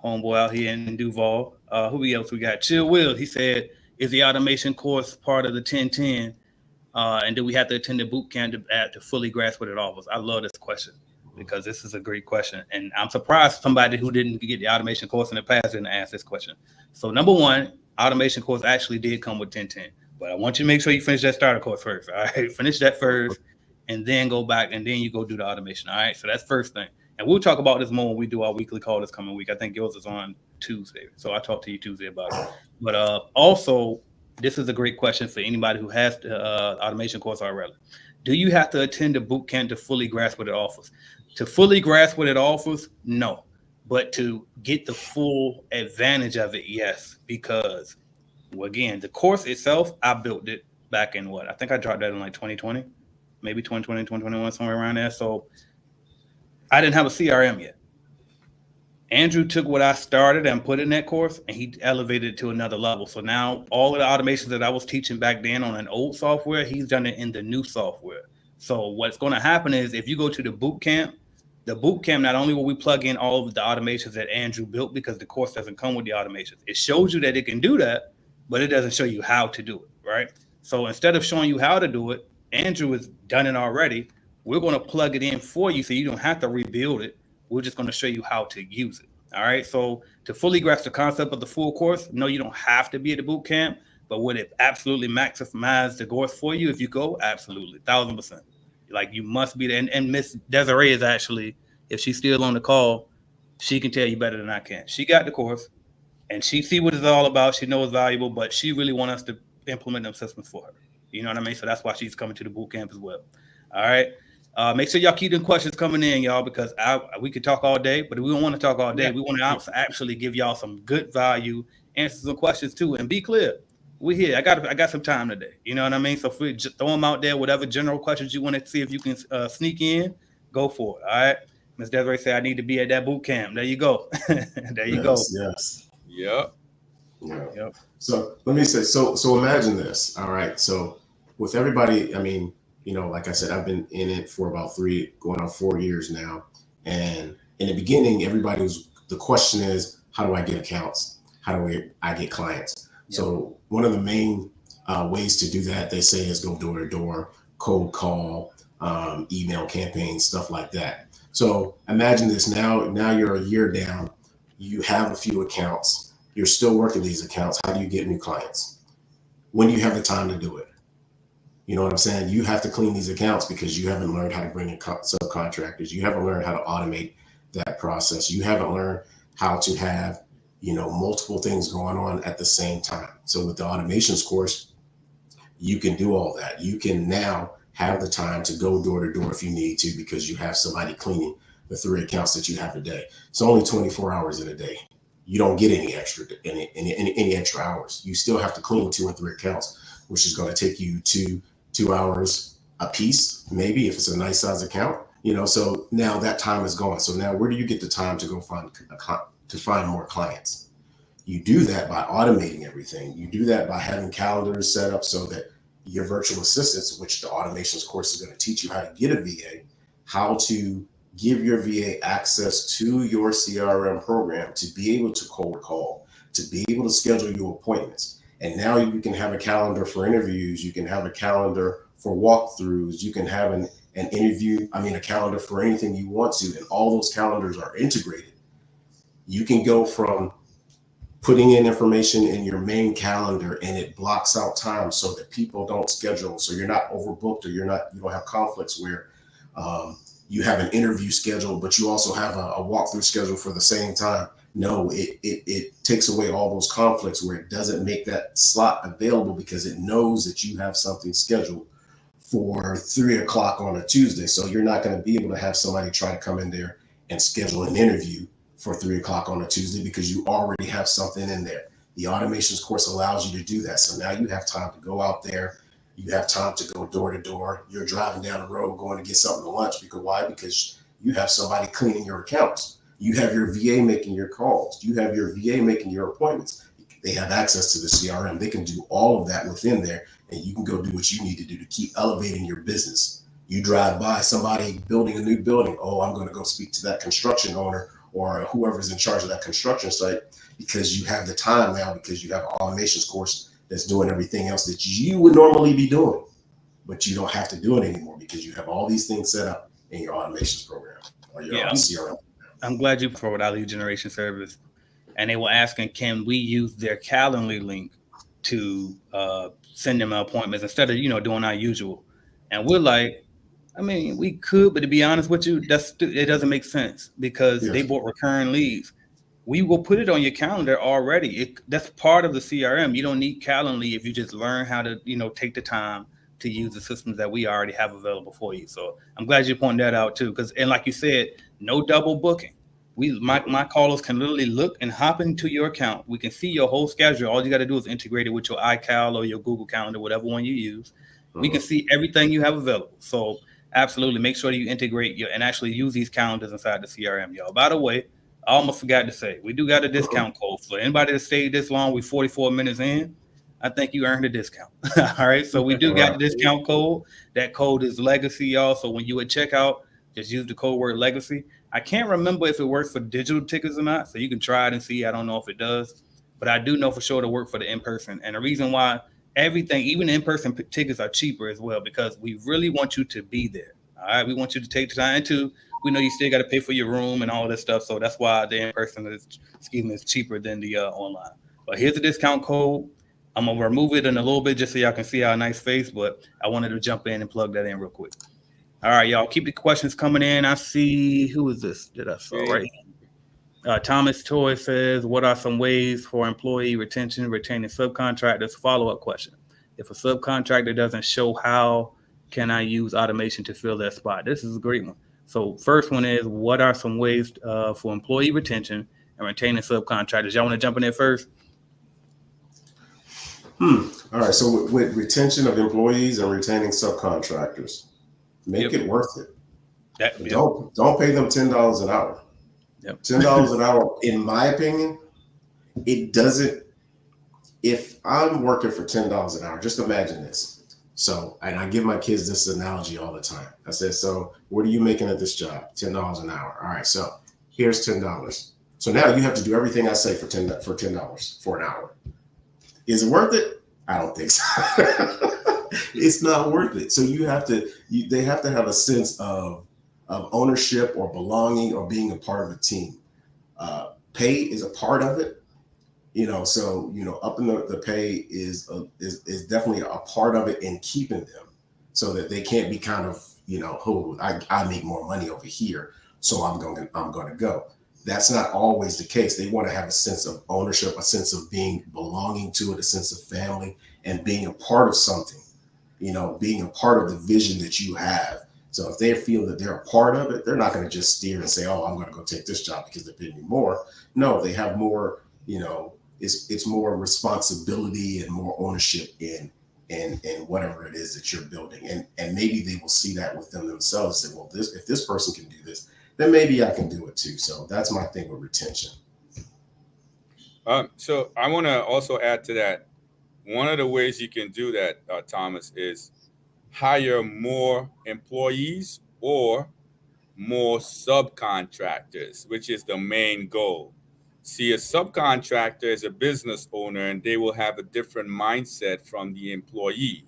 homeboy out here in Duval. Who else we got? Chill Will. He said, is the automation course part of the 1010? And do we have to attend the boot camp to fully grasp what it offers? I love this question, because this is a great question. And I'm surprised somebody who didn't get the automation course in the past didn't ask this question. So number one, automation course actually did come with 1010. But I want you to make sure you finish that starter course first. All right, finish that first, and then go back, and then you go do the automation. All right, so that's first thing. And we'll talk about this more when we do our weekly call this coming week. I think yours is on Tuesday, so I'll talk to you Tuesday about it. But also, this is a great question for anybody who has the automation course already. Do you have to attend the boot camp to fully grasp what it offers? To fully grasp what it offers, no. But to get the full advantage of it, yes. Because, well, again, the course itself, I built it back in I think I dropped that in like 2020, maybe 2020, 2021, somewhere around there. So I didn't have a CRM yet. Andrew took what I started and put in that course, and he elevated it to another level. So now all of the automations that I was teaching back then on an old software, he's done it in the new software. So what's going to happen is, if you go to the boot camp, not only will we plug in all of the automations that Andrew built, because the course doesn't come with the automations. It shows you that it can do that, but it doesn't show you how to do it, right? So instead of showing you how to do it, Andrew has done it already. We're going to plug it in for you so you don't have to rebuild it. We're just going to show you how to use it. All right. So to fully grasp the concept of the full course, no, you don't have to be at the boot camp, but would it absolutely maximize the course for you if you go? Absolutely, 1,000%. Like you must be there. And Miss Desiree is actually, if she's still on the call, she can tell you better than I can. She got the course and she see what it's all about. She knows it's valuable, but she really wants us to implement them systems for her. You know what I mean? So that's why she's coming to the boot camp as well. All right. Make sure y'all keep them questions coming in, y'all, because we could talk all day, but we don't want to talk all day. We want to actually give y'all some good value, answer some questions too, and be clear. We here. I got some time today. You know what I mean? So if we just throw them out there, whatever general questions you want to see if you can sneak in, go for it. All right. Ms. Desiree said I need to be at that boot camp. There you go. There you go. Yes. Yep. Yeah. Yep. So let me say, so imagine this. All right. So with everybody, I mean, you know, like I said, I've been in it for about going on 4 years now. And in the beginning, the question is, how do I get accounts? How do I get clients? Yep. So one of the main ways to do that, they say, is go door to door, cold call, email campaigns, stuff like that. So imagine this. Now you're a year down. You have a few accounts. You're still working these accounts. How do you get new clients? When do you have the time to do it? You know what I'm saying? You have to clean these accounts because you haven't learned how to bring in subcontractors. You haven't learned how to automate that process. You haven't learned how to have, you know, multiple things going on at the same time. So with the automations course, you can do all that. You can now have the time to go door to door if you need to, because you have somebody cleaning the 3 accounts that you have a day. It's only 24 hours in a day. You don't get any extra hours. You still have to clean 2 and 3 accounts, which is going to take you 2 hours a piece, maybe, if it's a nice size account. You know, so now that time is gone. So now where do you get the time to go find more clients? You do that by automating everything. You do that by having calendars set up so that your virtual assistants, which the automations course is going to teach you how to get a VA, how to give your VA access to your CRM program to be able to cold call, to be able to schedule your appointments. And now you can have a calendar for interviews. You can have a calendar for walkthroughs. You can have a calendar for anything you want to. And all those calendars are integrated. You can go from putting in information in your main calendar and it blocks out time so that people don't schedule. So you're not overbooked, or you don't have conflicts where you have an interview schedule, but you also have a walkthrough schedule for the same time. No, it takes away all those conflicts where it doesn't make that slot available because it knows that you have something scheduled for 3 o'clock on a Tuesday. So you're not going to be able to have somebody try to come in there and schedule an interview for 3 o'clock on a Tuesday because you already have something in there. The automations course allows you to do that. So now you have time to go out there. You have time to go door to door. You're driving down the road going to get something to lunch. Because why? Because you have somebody cleaning your accounts. You have your VA making your calls. You have your VA making your appointments. They have access to the CRM. They can do all of that within there, and you can go do what you need to do to keep elevating your business. You drive by somebody building a new building. Oh, I'm going to go speak to that construction owner or whoever's in charge of that construction site, because you have the time now, because you have an automations course that's doing everything else that you would normally be doing, but you don't have to do it anymore because you have all these things set up in your automations program or your CRM. I'm glad you forward our lead generation service, and they were asking, can we use their Calendly link to send them appointments instead of, doing our usual? And we're like, I mean, we could, but to be honest with you, it doesn't make sense because they bought recurring leads. We will put it on your calendar already. That's part of the CRM. You don't need Calendly if you just learn how to, take the time to use the systems that we already have available for you. So I'm glad you pointed that out too, and like you said, no double booking. My callers can literally look and hop into your account. We can see your whole schedule. All you got to do is integrate it with your iCal or your Google Calendar, whatever one you use. We can see everything you have available. So absolutely make sure that you integrate and actually use these calendars inside the CRM, y'all. By the way, I almost forgot to say, we do got a discount code. For anybody that stayed this long, we 44 minutes in, I think you earned a discount. All right. So we do got the discount code. That code is Legacy, y'all. So when you at checkout, just use the code word Legacy. I can't remember if it works for digital tickets or not. So you can try it and see. I don't know if it does, but I do know for sure to work for the in-person. And the reason why everything, even in-person tickets, are cheaper as well, because we really want you to be there. All right. We want you to take the time to, we know you still got to pay for your room and all of this stuff. So that's why the in-person is cheaper than the online. But here's a discount code. I'm gonna remove it in a little bit just so y'all can see our nice face. But I wanted to jump in and plug that in real quick. All right, y'all, keep the questions coming in. I see, who is this that I saw right here? Thomas Toy says, what are some ways for employee retention, retaining subcontractors? Follow-up question. If a subcontractor doesn't show, how can I use automation to fill that spot? This is a great one. So first one is, what are some ways for employee retention and retaining subcontractors? Y'all want to jump in there first? All right. So with retention of employees and retaining subcontractors, make it worth it. Don't pay them $10 an hour. $10 an hour, in my opinion, it doesn't. If I'm working for $10 an hour, just imagine this. So, and I give my kids this analogy all the time. I said, so what are you making at this job? $10 an hour. All right. So here's $10. So now you have to do everything I say for $10 for an hour. Is it worth it? I don't think so. It's not worth it. So you have to, they have to have a sense of ownership or belonging or being a part of a team. Pay is a part of it. So upping the pay is definitely a part of it, in keeping them so that they can't be kind of I make more money over here, so I'm going to go. That's not always the case. They want to have a sense of ownership, a sense of being belonging to it, a sense of family, and being a part of something. Being a part of the vision that you have. So if they feel that they're a part of it, they're not going to just steer and say, "Oh, I'm going to go take this job because they're paying me more." No, they have more. It's more responsibility and more ownership in whatever it is that you're building, and maybe they will see that within themselves. Say, well, if this person can do this, then maybe I can do it too. So that's my thing with retention. So I want to also add to that. One of the ways you can do that, Thomas, is hire more employees or more subcontractors, which is the main goal. See, a subcontractor is a business owner, and they will have a different mindset from the employee.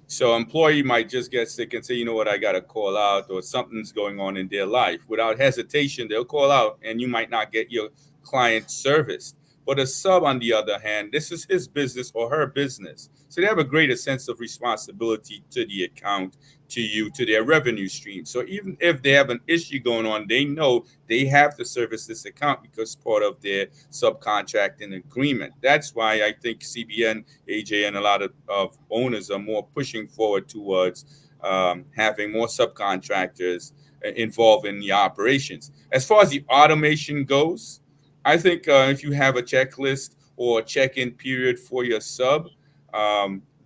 So employee might just get sick and say, you know what, I got to call out, or something's going on in their life. Without hesitation, they'll call out, and you might not get your client serviced. But a sub, on the other hand, this is his business or her business. So they have a greater sense of responsibility to the account, to you, to their revenue stream. So even if they have an issue going on, they know they have to service this account because part of their subcontracting agreement. That's why I think CBN, AJ, and a lot of owners are more pushing forward towards having more subcontractors involved in the operations. As far as the automation goes, I think if you have a checklist or a check-in period for your sub,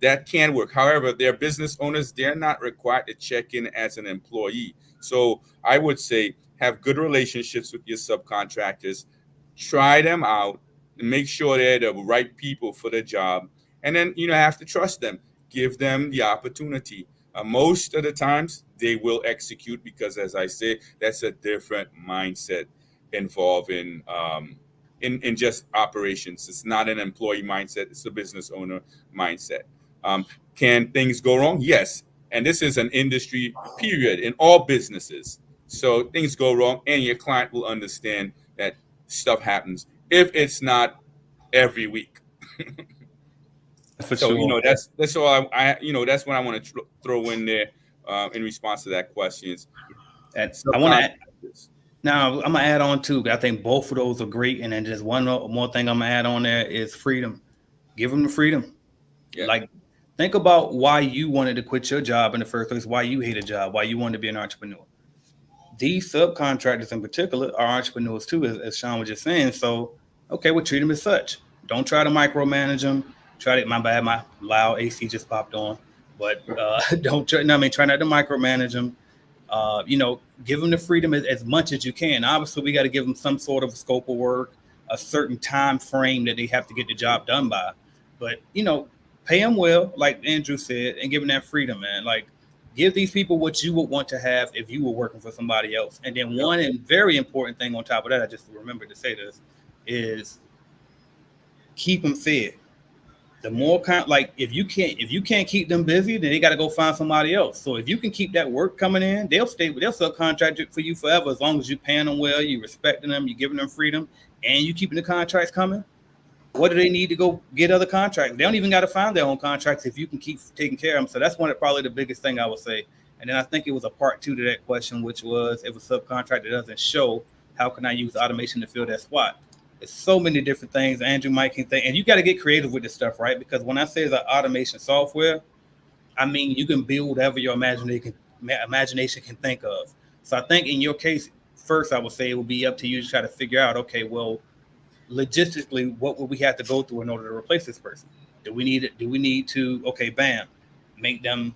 that can work. However, they're business owners. They're not required to check in as an employee. So I would say have good relationships with your subcontractors. Try them out. Make sure they're the right people for the job. And then, have to trust them. Give them the opportunity. Most of the times, they will execute because, as I say, that's a different mindset involved in just operations. It's not an employee mindset. It's a business owner mindset. Can things go wrong? Yes. And this is an industry period in all businesses. So things go wrong, and your client will understand that stuff happens if it's not every week. So, sure. That's all that's what I want to throw in there in response to that question. I want to now, I'm going to add on too. I think both of those are great. And then just one more thing I'm going to add on there is freedom. Give them the freedom. Yeah. Like, think about why you wanted to quit your job in the first place, why you hate a job, why you wanted to be an entrepreneur. These subcontractors in particular are entrepreneurs too, as Sean was just saying. So, okay, we'll treat them as such. Don't try to micromanage them. My loud AC just popped on. But try not to micromanage them. Give them the freedom as much as you can. Obviously, we got to give them some sort of scope of work, a certain time frame that they have to get the job done by. But, pay them well, like Andrew said, and give them that freedom, man. Like, give these people what you would want to have if you were working for somebody else. And then one and very important thing on top of that, I just remembered to say this, is keep them fed. the more like if you can't keep them busy, then they got to go find somebody else. So if you can keep that work coming in, they'll subcontract it for you forever, as long as you're paying them well, you respecting them, you're giving them freedom, and you keeping the contracts coming. What do they need to go get other contracts? They don't even got to find their own contracts if you can keep taking care of them. So that's probably the biggest thing I would say. And then I think it was a part 2 to that question, which was if a subcontractor doesn't show, how can I use automation to fill that spot? It's so many different things Andrew might can think, and you got to get creative with this stuff, right? Because when I say it's an automation software, I mean you can build whatever your imagination can think of. So I think in your case, first I would say it would be up to you to try to figure out, okay, well, logistically, what would we have to go through in order to replace this person? Do we need to, okay, bam, make them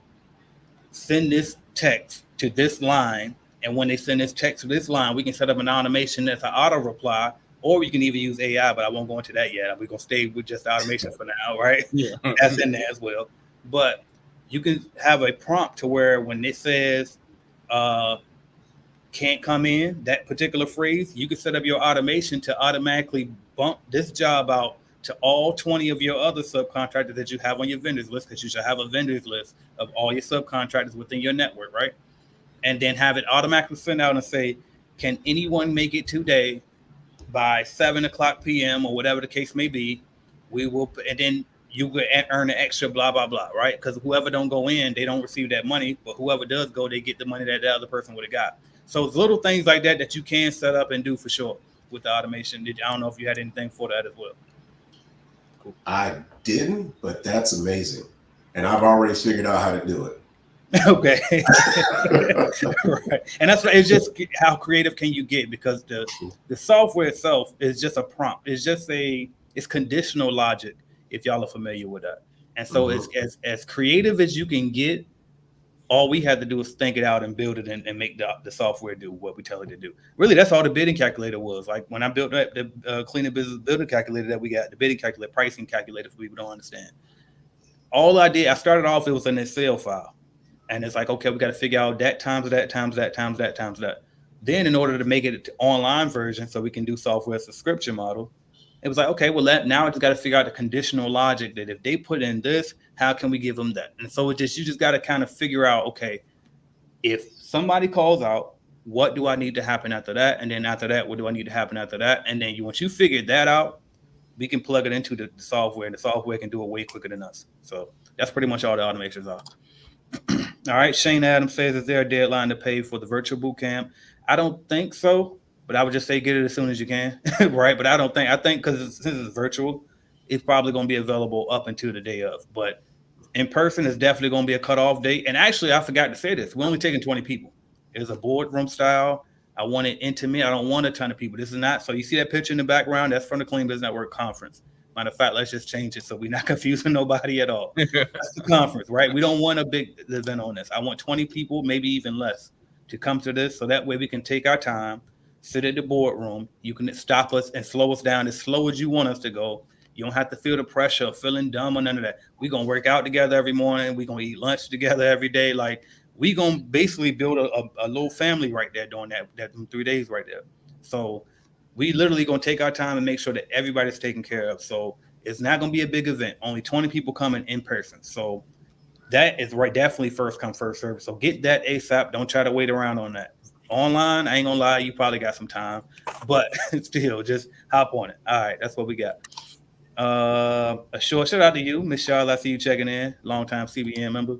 send this text to this line, and when they send this text to this line, we can set up an automation that's an auto reply. Or you can even use AI, but I won't go into that yet. We're going to stay with just automation for now, right? Yeah. That's in there as well. But you can have a prompt to where when it says can't come in, that particular phrase, you can set up your automation to automatically bump this job out to all 20 of your other subcontractors that you have on your vendors list, because you should have a vendors list of all your subcontractors within your network, right? And then have it automatically send out and say, can anyone make it today by 7:00 p.m. or whatever the case may be? We will, and then you will earn an extra blah, blah, blah, right? Because whoever don't go in, they don't receive that money, but whoever does go, they get the money that the other person would have got. So it's little things like that you can set up and do for sure with the automation. I don't know if you had anything for that as well. Cool. I didn't, but that's amazing. And I've already figured out how to do it. Okay. Right. And that's right. It's just how creative can you get, because the software itself is just a prompt. It's conditional logic, if y'all are familiar with that. And so it's as creative as you can get. All we had to do is think it out and build it and make the software do what we tell it to do. Really, that's all the bidding calculator was. Like when I built the cleaning business building calculator that we got, the bidding calculator, pricing calculator for people don't understand. All I did, I started off, it was an Excel file. And it's like, okay, we got to figure out that times that times that times that times that. Then in order to make it an online version so we can do software subscription model, it was like, okay, well, now I just got to figure out the conditional logic that if they put in this, how can we give them that? And so you just got to kind of figure out, okay, if somebody calls out, what do I need to happen after that? And then after that, what do I need to happen after that? And then once you figure that out, we can plug it into the software, and the software can do it way quicker than us. So that's pretty much all the automations are. All right, Shane Adams says, is there a deadline to pay for the virtual boot camp? I don't think so, but I would just say get it as soon as you can, right? But I think because since it's virtual, it's probably going to be available up until the day of. But in person, it's definitely going to be a cutoff date. And actually, I forgot to say this. We're only taking 20 people. It's a boardroom style. I want it intimate. I don't want a ton of people. This is not. So you see that picture in the background? That's from the Clean Business Network conference. Matter of fact, let's just change it so we're not confusing nobody at all. That's the conference, right? We don't want a big event on this. I want 20 people, maybe even less, to come to this, so that way we can take our time, sit at the boardroom. You can stop us and slow us down as slow as you want us to go. You don't have to feel the pressure of feeling dumb or none of that. We're going to work out together every morning. We're going to eat lunch together every day. Like, we're going to basically build a little family right there during that 3 days right there. So we literally going to take our time and make sure that everybody's taken care of. So it's not going to be a big event. Only 20 people coming in person. So that is right. Definitely first come, first serve. So get that ASAP. Don't try to wait around on that. Online, I ain't going to lie, you probably got some time. But still, just hop on it. All right, that's what we got. A short shout out to you, Miss Charlotte. I see you checking in. Long-time CBN member.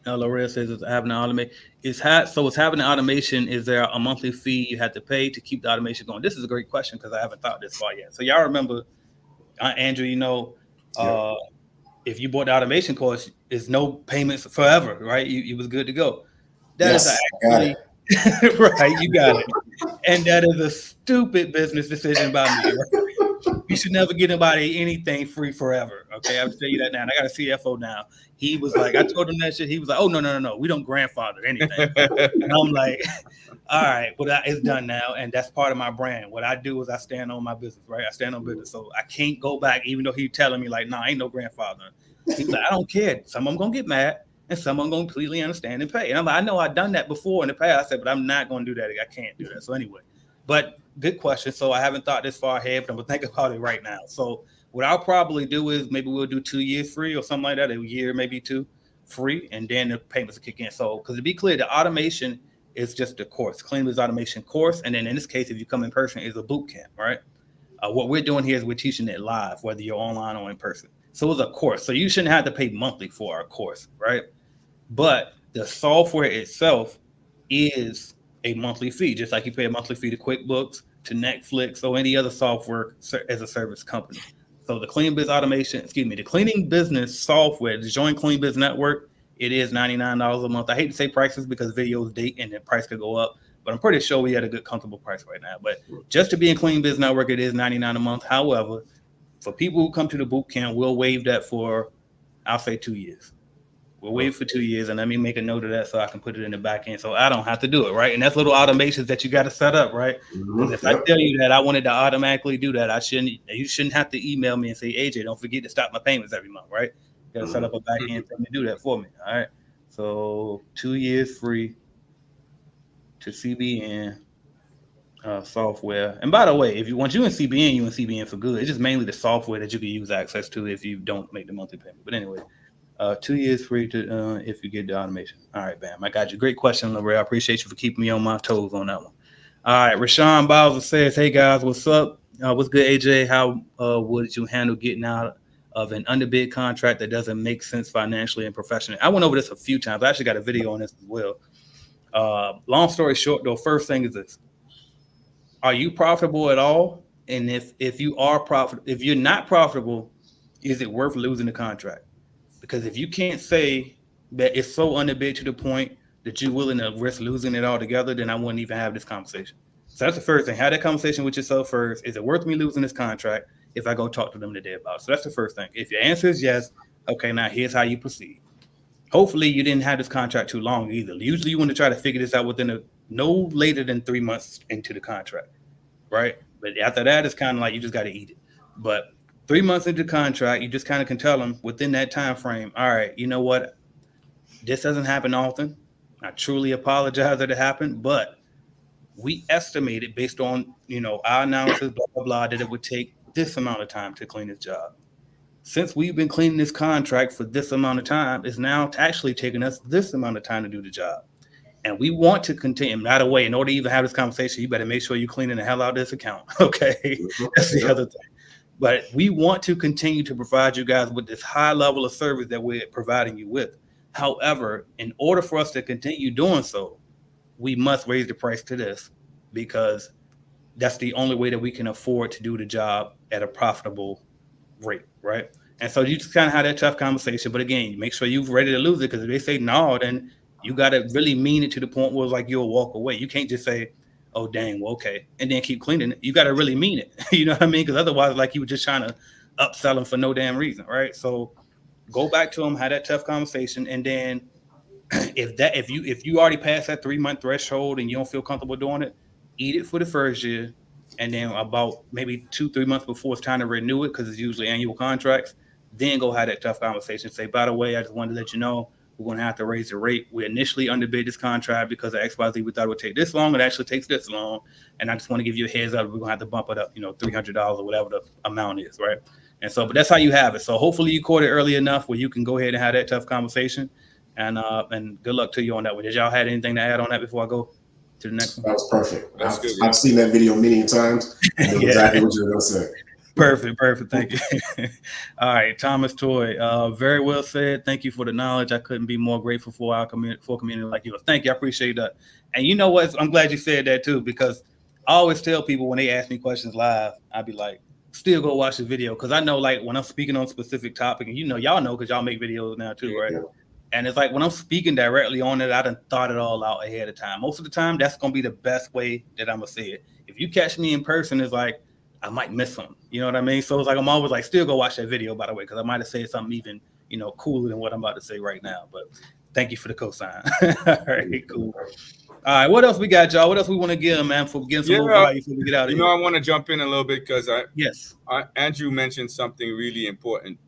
Loretta says it's having an automation. It's having an automation. Is there a monthly fee you have to pay to keep the automation going? This is a great question because I haven't thought this far yet. So y'all remember, Andrew, if you bought the automation course, it's no payments forever, right? You was good to go. That is actually right. You got it. And that is a stupid business decision by me. Right? You should never get anybody anything free forever. Okay, I'll tell you that now. And I got a CFO now. He was like, I told him that shit. He was like, oh, no. We don't grandfather anything. And I'm like, all right, well, it's done now. And that's part of my brand. What I do is I stand on my business, right? I stand on business. So I can't go back, even though he's telling me like, no, ain't no grandfather. He's like, I don't care. Some of them going to get mad and some of them going to completely understand and pay. And I'm like, I know I've done that before in the past. I said, but I'm not going to do that. I can't do that. So anyway, but good question. So I haven't thought this far ahead, but I'm going to think about it right now. So What I'll probably do is maybe we'll do 2 years free or something like that, a year, maybe 2 free, and then the payments will kick in. So, because to be clear, the automation is just a course, Clean Biz Automation course. And then in this case, if you come in person, is a boot camp, right? What we're doing here is we're teaching it live, whether you're online or in person. So it's a course. So you shouldn't have to pay monthly for our course, right? But the software itself is a monthly fee, just like you pay a monthly fee to QuickBooks, to Netflix, or any other software as a service company. So the Clean Biz Automation, the cleaning business software, the Join Clean Biz Network, it is $99 a month. I hate to say prices because videos date and the price could go up, but I'm pretty sure we had a good, comfortable price right now. But just to be in Clean Biz Network, it is $99 a month. However, for people who come to the boot camp, we'll waive that for, I'll say 2 years. We'll wait for 2 years, and let me make a note of that so I can put it in the back end so I don't have to do it, right? And that's little automations that you got to set up, right? Because if I tell you that I wanted to automatically do that, you shouldn't have to email me and say, AJ, don't forget to stop my payments every month, right? You got to set up a back end thing to do that for me, all right? So 2 years free to CBN software. And by the way, if you want you in CBN for good. It's just mainly the software that you can use access to if you don't make the monthly payment. But anyway. 2 years free to if you get the automation. All right, bam. I got you. Great question, Larry. I appreciate you for keeping me on my toes on that one. All right, Rashawn Bowser says, "Hey guys, what's up? What's good, AJ? How would you handle getting out of an underbid contract that doesn't make sense financially and professionally?" I went over this a few times. I actually got a video on this as well. Long story short, though, first thing is this: are you profitable at all? And if you are profitable, if you're not profitable, is it worth losing the contract? Because if you can't say that it's so underbid to the point that you're willing to risk losing it altogether, then I wouldn't even have this conversation. So that's the first thing. Have that conversation with yourself first. Is it worth me losing this contract if I go talk to them today about it? So that's the first thing. If your answer is yes, okay, now here's how you proceed. Hopefully you didn't have this contract too long either. Usually you want to try to figure this out within no later than 3 months into the contract, right? But after that, it's kind of like you just got to eat it. But 3 months into the contract, you just kind of can tell them within that time frame, all right, you know what? This doesn't happen often. I truly apologize that it happened, but we estimated based on, our analysis, blah, blah, blah, that it would take this amount of time to clean this job. Since we've been cleaning this contract for this amount of time, it's now actually taking us this amount of time to do the job. And we want to continue. By the way, in order to even have this conversation, you better make sure you're cleaning the hell out of this account, okay? That's the other thing. But we want to continue to provide you guys with this high level of service that we're providing you with. However, in order for us to continue doing so, we must raise the price to this because that's the only way that we can afford to do the job at a profitable rate, right? And so you just kind of have that tough conversation. But again, make sure you're ready to lose it because if they say no, then you got to really mean it to the point where it's like you'll walk away. You can't just say, oh, dang, well, okay, and then keep cleaning it. You got to really mean it. You know what I mean? Because otherwise, like you were just trying to upsell them for no damn reason, right? So go back to them, have that tough conversation, and then if you already passed that 3 month threshold and you don't feel comfortable doing it, eat it for the first year, and then about maybe 2-3 months before it's time to renew it, because it's usually annual contracts, then go have that tough conversation. Say, by the way, I just wanted to let you know we're going to have to raise the rate. We initially underbid this contract because of XYZ. We thought it would take this long. It actually takes this long. And I just want to give you a heads up. We're going to have to bump it up, $300 or whatever the amount is, right? And so, but that's how you have it. So hopefully you caught it early enough where you can go ahead and have that tough conversation. And good luck to you on that one. Did y'all have anything to add on that before I go to the next one? That was perfect. I've seen that video many times. I know exactly what you're going to say. Perfect. Thank you. All right, Thomas Toy. Very well said. Thank you for the knowledge. I couldn't be more grateful for our community like you. Thank you. I appreciate that. And you know what? I'm glad you said that too, because I always tell people when they ask me questions live, I'd be like, still go watch the video. Because I know, like, when I'm speaking on a specific topic, and y'all know because y'all make videos now too, right? Yeah. And it's like when I'm speaking directly on it, I done thought it all out ahead of time. Most of the time, that's going to be the best way that I'm going to say it. If you catch me in person, it's like, I might miss something. You know what I mean? So it's like, I'm always like, still go watch that video, by the way, because I might have said something even, cooler than what I'm about to say right now. But thank you for the cosign. All right, cool. All right, what else we got, y'all? What else we want to give them, man, for getting some more value before we get out of here? I want to jump in a little bit because Yes. Andrew mentioned something really important,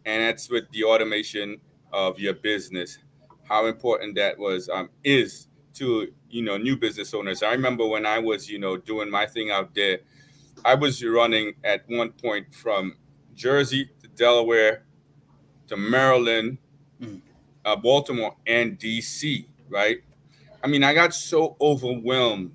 and that's with the automation of your business. How important that was is to new business owners. I remember when I was doing my thing out there, I was running at one point from Jersey to Delaware to Maryland, Mm. Baltimore, and DC, right? I mean, I got so overwhelmed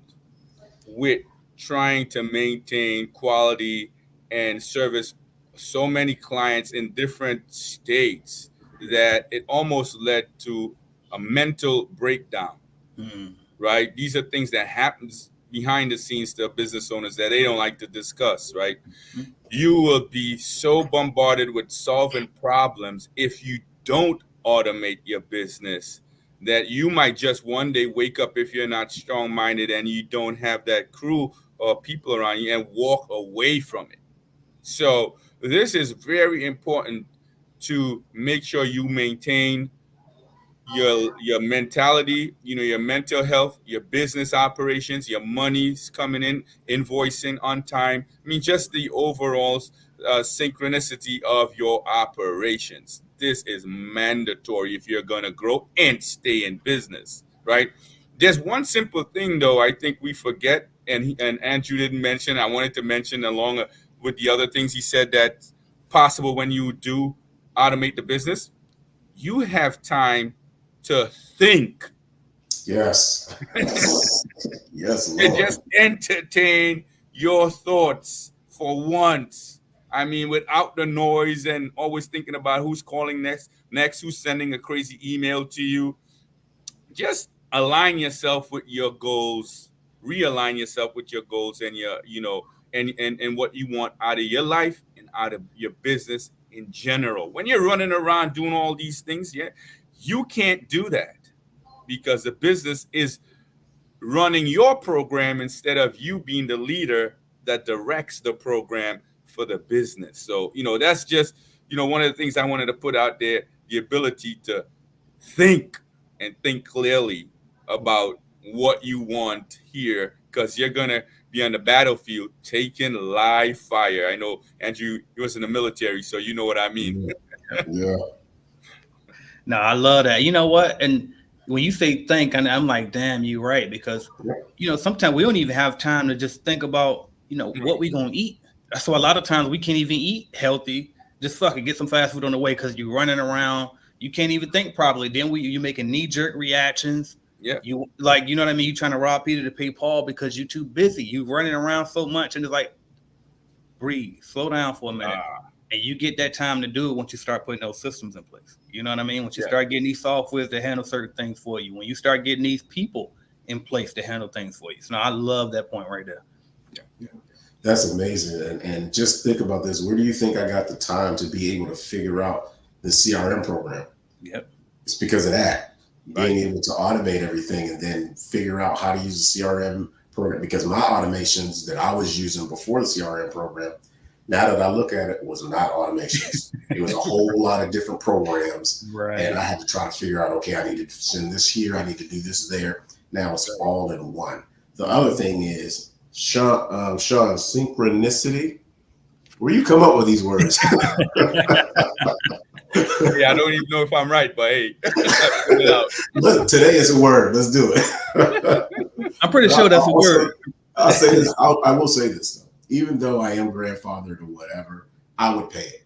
with trying to maintain quality and service so many clients in different states that it almost led to a mental breakdown, Mm. right? These are things that happens behind the scenes to business owners that they don't like to discuss, right? Mhm. You will be so bombarded with solving problems if you don't automate your business that you might just one day wake up, if you're not strong-minded and you don't have that crew or people around you, and walk away from it. So this is very important to make sure you maintain your mentality, your mental health, your business operations, your money's coming in, invoicing on time. I mean, just the overall synchronicity of your operations. This is mandatory if you're going to grow and stay in business, right? There's one simple thing, though, I think we forget, and Andrew didn't mention. I wanted to mention along with the other things he said that's possible when you do automate the business. You have time to think Yes. Yes, and Lord. just entertain your thoughts for once. I mean, without the noise and always thinking about who's calling next, who's sending a crazy email to you. Just align yourself with your goals, realign yourself with your goals and and what you want out of your life and out of your business in general. When you're running around doing all these things, yeah, you can't do that because the business is running your program instead of you being the leader that directs the program for the business. So, that's just, one of the things I wanted to put out there, the ability to think and think clearly about what you want here, because you're going to be on the battlefield taking live fire. I know, Andrew, you was in the military, so you know what I mean. Yeah. No, I love that. You know what? And when you say think, and I'm like, damn, you're right. Because, sometimes we don't even have time to just think about, what we going to eat. So a lot of times we can't even eat healthy. Just fucking get some fast food on the way because you're running around. You can't even think properly. Then you making knee-jerk reactions. Yeah. You like, you know what I mean? You trying to rob Peter to pay Paul because you're too busy. You running around so much, and it's like, breathe, slow down for a minute. And you get that time to do it once you start putting those systems in place. You know what I mean? Once you start getting these softwares to handle certain things for you, when you start getting these people in place to handle things for you. So I love that point right there. Yeah. That's amazing. And just think about this. Where do you think I got the time to be able to figure out the CRM program? Yep. It's because of that. Being able to automate everything and then figure out how to use the CRM program. Because my automations that I was using before the CRM program, now that I look at it, was not automations. It was a whole lot of different programs. Right. And I had to try to figure out, okay, I need to send this here. I need to do this there. Now it's all in one. The other thing is, Sean, synchronicity. Where you come up with these words? Yeah, I don't even know if I'm right, but hey, Look, today is a word. Let's do it. I'm pretty sure that's a word. I'll say this. I will say this though. Even though I am grandfathered or whatever, I would pay it.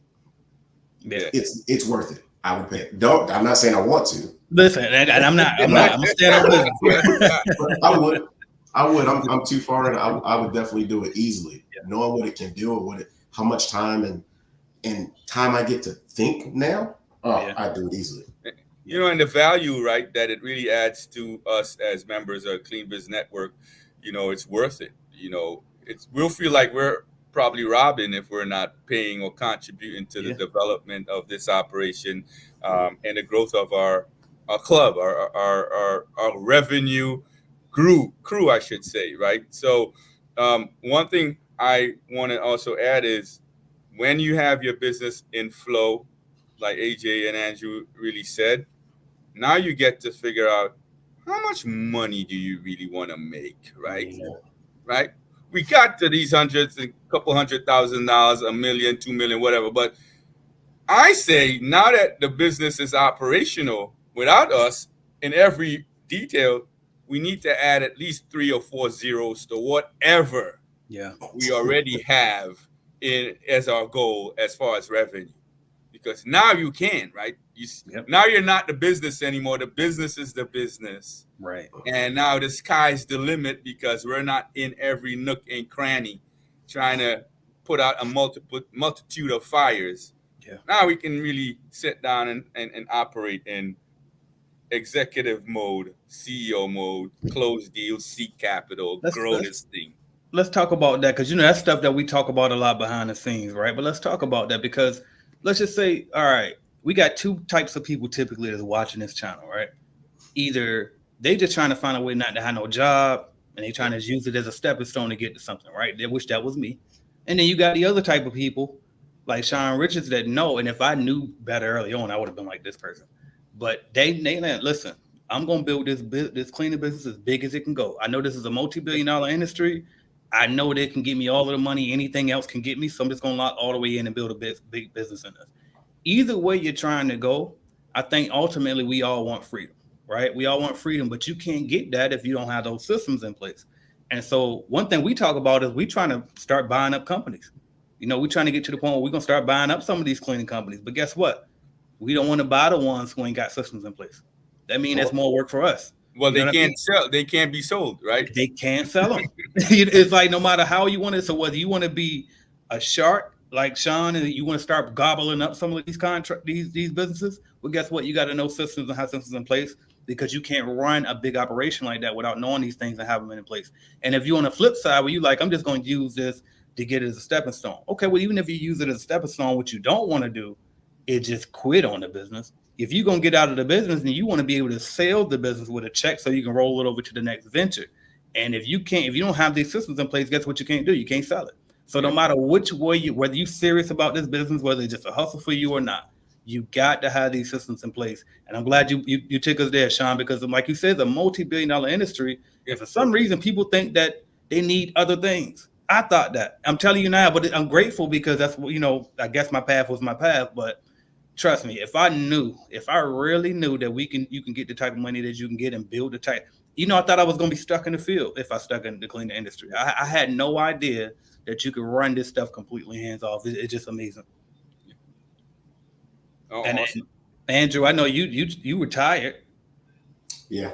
Yeah. It's worth it. I would pay it. I'm not saying I want to. Listen, and I'm not. I'm gonna stand on business. I would. I'm too far, and I would definitely do it easily, knowing what it can do and how much time and time I get to think now. I do it easily. And the value, right, that it really adds to us as members of Clean Biz Network, it's worth it. We'll feel like we're probably robbing if we're not paying or contributing to the development of this operation and the growth of our club, our revenue crew, I should say, right? So one thing I want to also add is when you have your business in flow, like AJ and Andrew really said, now you get to figure out how much money do you really want to make, right? Yeah. Right? We got to these hundreds, a couple $100,000, $1 million, $2 million, whatever. But I say now that the business is operational without us in every detail, we need to add at least 3 or 4 zeros to whatever we already have in as our goal as far as revenue, because now you can, right? Yep. Now you're not the business anymore. The business is the business. Right. And now the sky's the limit, because we're not in every nook and cranny trying to put out a multitude of fires. Yeah. Now we can really sit down and operate in executive mode, CEO mode, close deals, seek capital, grow this thing. Let's talk about that, because that's stuff that we talk about a lot behind the scenes, right? But let's talk about that, because let's just say, all right, we got two types of people typically that's watching this channel, right? Either they just trying to find a way not to have no job, and they trying to use it as a stepping stone to get to something, right? They wish that was me. And then you got the other type of people like Sean Richards that know, and if I knew better early on, I would have been like this person. But they listen, I'm going to build this cleaning business as big as it can go. I know this is a multi-billion-dollar industry. I know they can get me all of the money. Anything else can get me. So I'm just going to lock all the way in and build a big business in this. Either way you're trying to go, I think ultimately we all want freedom, right? We all want freedom, but you can't get that if you don't have those systems in place. And so one thing we talk about is we trying to start buying up companies. We're trying to get to the point where we're going to start buying up some of these cleaning companies. But guess what? We don't want to buy the ones who ain't got systems in place. That means that's more work for us. Well, they can't sell. They can't be sold, right? They can't sell them. It's like no matter how you want it. So whether you want to be a shark like Sean and you want to start gobbling up some of these these businesses, well, guess what? You got to know systems and have systems in place, because you can't run a big operation like that without knowing these things and have them in place. And if you're on the flip side where you like, I'm just going to use this to get it as a stepping stone. Okay, well, even if you use it as a stepping stone, what you don't want to do is just quit on the business. If you're going to get out of the business, then you want to be able to sell the business with a check so you can roll it over to the next venture. And if you don't have these systems in place, guess what you can't do? You can't sell it. So no matter which way whether you're serious about this business, whether it's just a hustle for you or not, you got to have these systems in place. And I'm glad you took us there, Sean, because like you said, it's a multi-billion-dollar industry. If for some reason people think that they need other things, I thought that. I'm telling you now, but I'm grateful because that's what, I guess my path was my path, but trust me, if I really knew that you can get the type of money that you can get and build the type, I thought I was going to be stuck in the field if I stuck in the cleaning industry. I had no idea that you could run this stuff completely hands off. It's just amazing. Oh, and awesome. Andrew, I know you retired. Yeah.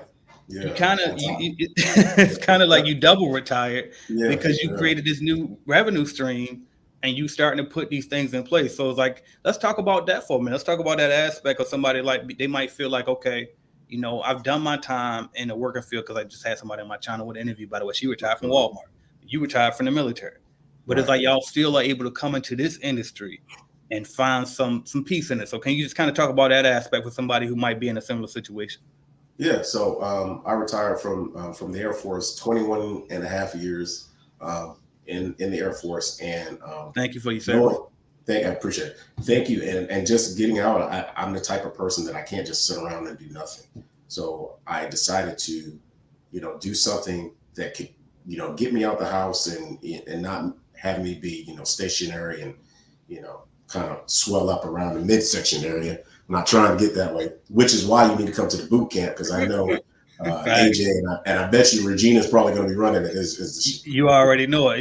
You kind of it's kind of like you double retired because you created this new revenue stream. And you starting to put these things in place. So it's like, let's talk about that for a minute. Let's talk about that aspect of somebody like, they might feel like, okay, I've done my time in the working field, because I just had somebody on my channel with an interview, by the way. She retired from Walmart. You retired from the military. But It's like y'all still are able to come into this industry and find some peace in it. So can you just kind of talk about that aspect with somebody who might be in a similar situation? Yeah. So I retired from the Air Force, 21 and a half years. In the Air Force, and thank you for your service. I appreciate it. Thank you. And just getting out, I'm the type of person that I can't just sit around and do nothing. So I decided to, do something that could, get me out the house and not have me be, stationary and, kind of swell up around the midsection area. I'm not trying to get that way, which is why you need to come to the boot camp, because I know AJ and I bet you Regina's probably going to be running it. You already know it.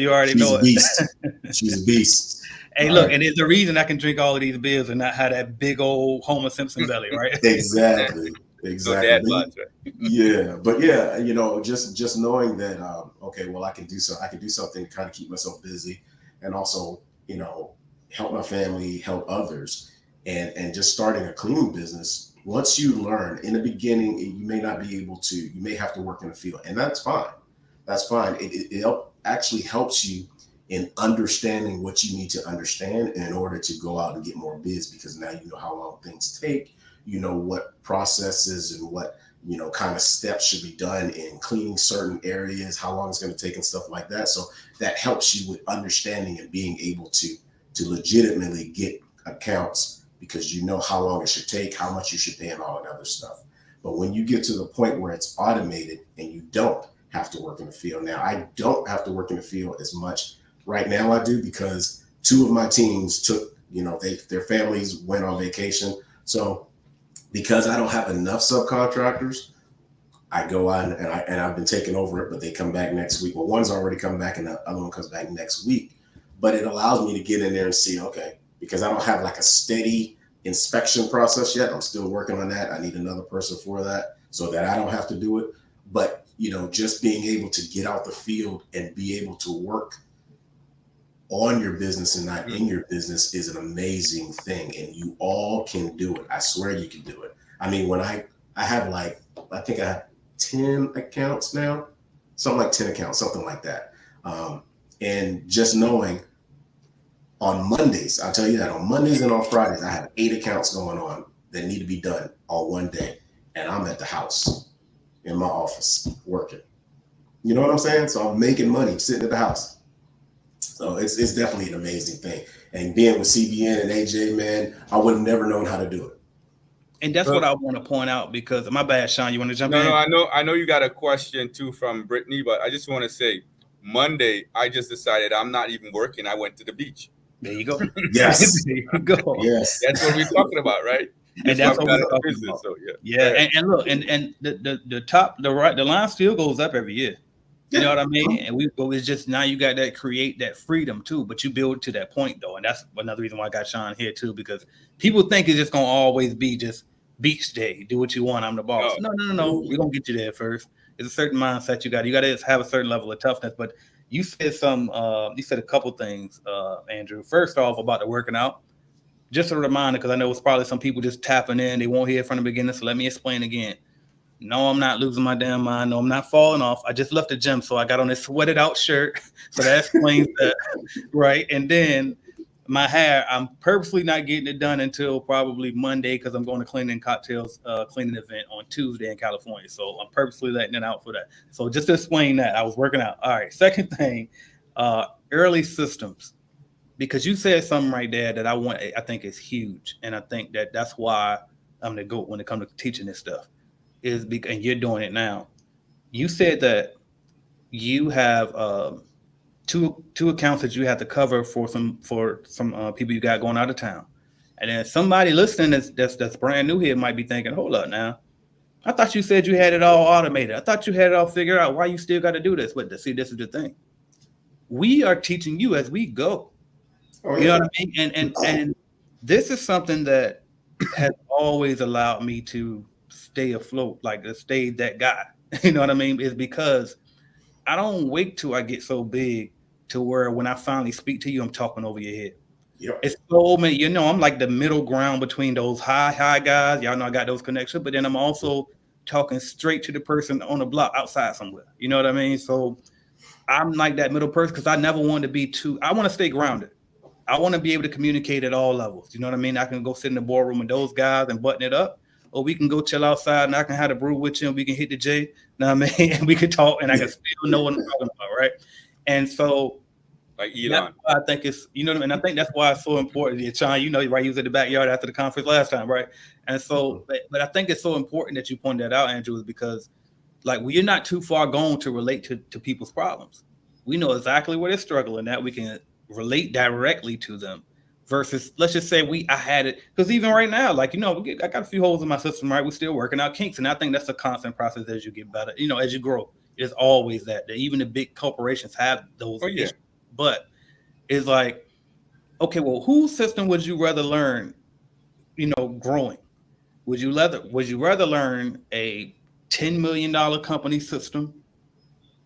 She's a beast. Hey, look, and there's a reason I can drink all of these beers and not have that big old Homer Simpson belly, right? Exactly. Yeah, but just knowing that okay, well, I can do something to kind of keep myself busy, and also help my family, help others, and just starting a cleaning business. Once you learn in the beginning, you may not be able to, you may have to work in the field, and that's fine. That's fine. It actually helps you in understanding what you need to understand in order to go out and get more biz, because now you know how long things take, what processes and what, kind of steps should be done in cleaning certain areas, how long it's going to take and stuff like that. So that helps you with understanding and being able to legitimately get accounts, because you know how long it should take, how much you should pay, and all that other stuff. But when you get to the point where it's automated and you don't have to work in the field. Now, I don't have to work in the field as much right now. I do, because two of my teams took, their families went on vacation. So because I don't have enough subcontractors, I go on and I've been taking over it, but they come back next week. Well, one's already come back and the other one comes back next week. but it allows me to get in there and see, okay, because I don't have like a steady inspection process yet. I'm still working on that. I need another person for that so that I don't have to do it. But, you know, just being able to get out the field and be able to work on your business and not in your business is an amazing thing. And you all can do it. I swear you can do it. I mean, when I have like, I think I have 10 accounts now, something like 10 accounts, something like that. And just knowing on Mondays, I'll tell you that on Mondays and on Fridays, I have 8 accounts going on that need to be done all one day. And I'm at the house in my office working. You know what I'm saying? So I'm making money sitting at the house. So it's definitely an amazing thing. And being with CBN and AJ, man, I would have never known how to do it. And that's what I want to point out, because my bad, Sean, you want to jump in? No, I know you got a question too from Brittany, but I just want to say Monday, I just decided I'm not even working. I went to the beach. There you go. Yes. There you go. Yes. That's what we're talking about, right? And that's what we're talking about. So, yeah. And look, and the line still goes up every year. You know what I mean? And it's just now you got that create that freedom too, but you build to that point though. And that's another reason why I got Sean here too, because people think it's just gonna always be just beach day. Do what you want. I'm the boss. No. We're gonna get you there first. There's a certain mindset you got to have a certain level of toughness. But you said a couple things, Andrew. First off, about the working out. Just a reminder, because I know it's probably some people just tapping in. They won't hear from the beginning, so let me explain again. No, I'm not losing my damn mind. No, I'm not falling off. I just left the gym, so I got on this sweated out shirt. So that explains that, right? And then my hair, I'm purposely not getting it done until probably Monday, because I'm going to Cleaning Cocktails cleaning event on Tuesday in California. So I'm purposely letting it out for that. So just to explain that, I was working out. All right. Second thing, early systems, because you said something right there that I think is huge, and I think that's why I'm the GOAT when it comes to teaching this stuff. And you're doing it now. You said that you have two accounts that you have to cover for some people you got going out of town, and then somebody listening that's brand new here might be thinking, hold up now, I thought you said you had it all automated. I thought you had it all figured out. Why you still got to do this? But see, this is the thing. We are teaching you as we go. Oh, yeah. You know what I mean? And this is something that has always allowed me to stay afloat, like to stay that guy. You know what I mean? Is because I don't wait till I get so big to where when I finally speak to you, I'm talking over your head. Yep. It's so many, you know, I'm like the middle ground between those high guys. Y'all know I got those connections, but then I'm also talking straight to the person on the block outside somewhere. You know what I mean? So I'm like that middle person, because I never want to be I want to stay grounded. I want to be able to communicate at all levels. You know what I mean? I can go sit in the boardroom with those guys and button it up, or we can go chill outside and I can have a brew with you and we can hit the J. You know what I mean? And we can talk and I can still know what I'm talking about, right? And so like Elon, I think it's, you know what I mean? I think that's why it's so important. Yeah, Sean, you know, right? You was at the backyard after the conference last time, right? And so, but I think it's so important that you pointed that out, Andrew, is because like we're not too far gone to relate to people's problems. We know exactly where they're struggling at. We can relate directly to them versus, let's just say I had it, because even right now, like, you know, I got a few holes in my system, right? We're still working out kinks. And I think that's a constant process as you get better, you know, as you grow. It's always that even the big corporations have those issues. But it's like, okay, well, whose system would you rather learn, you know, growing? Would you rather learn a $10 million company system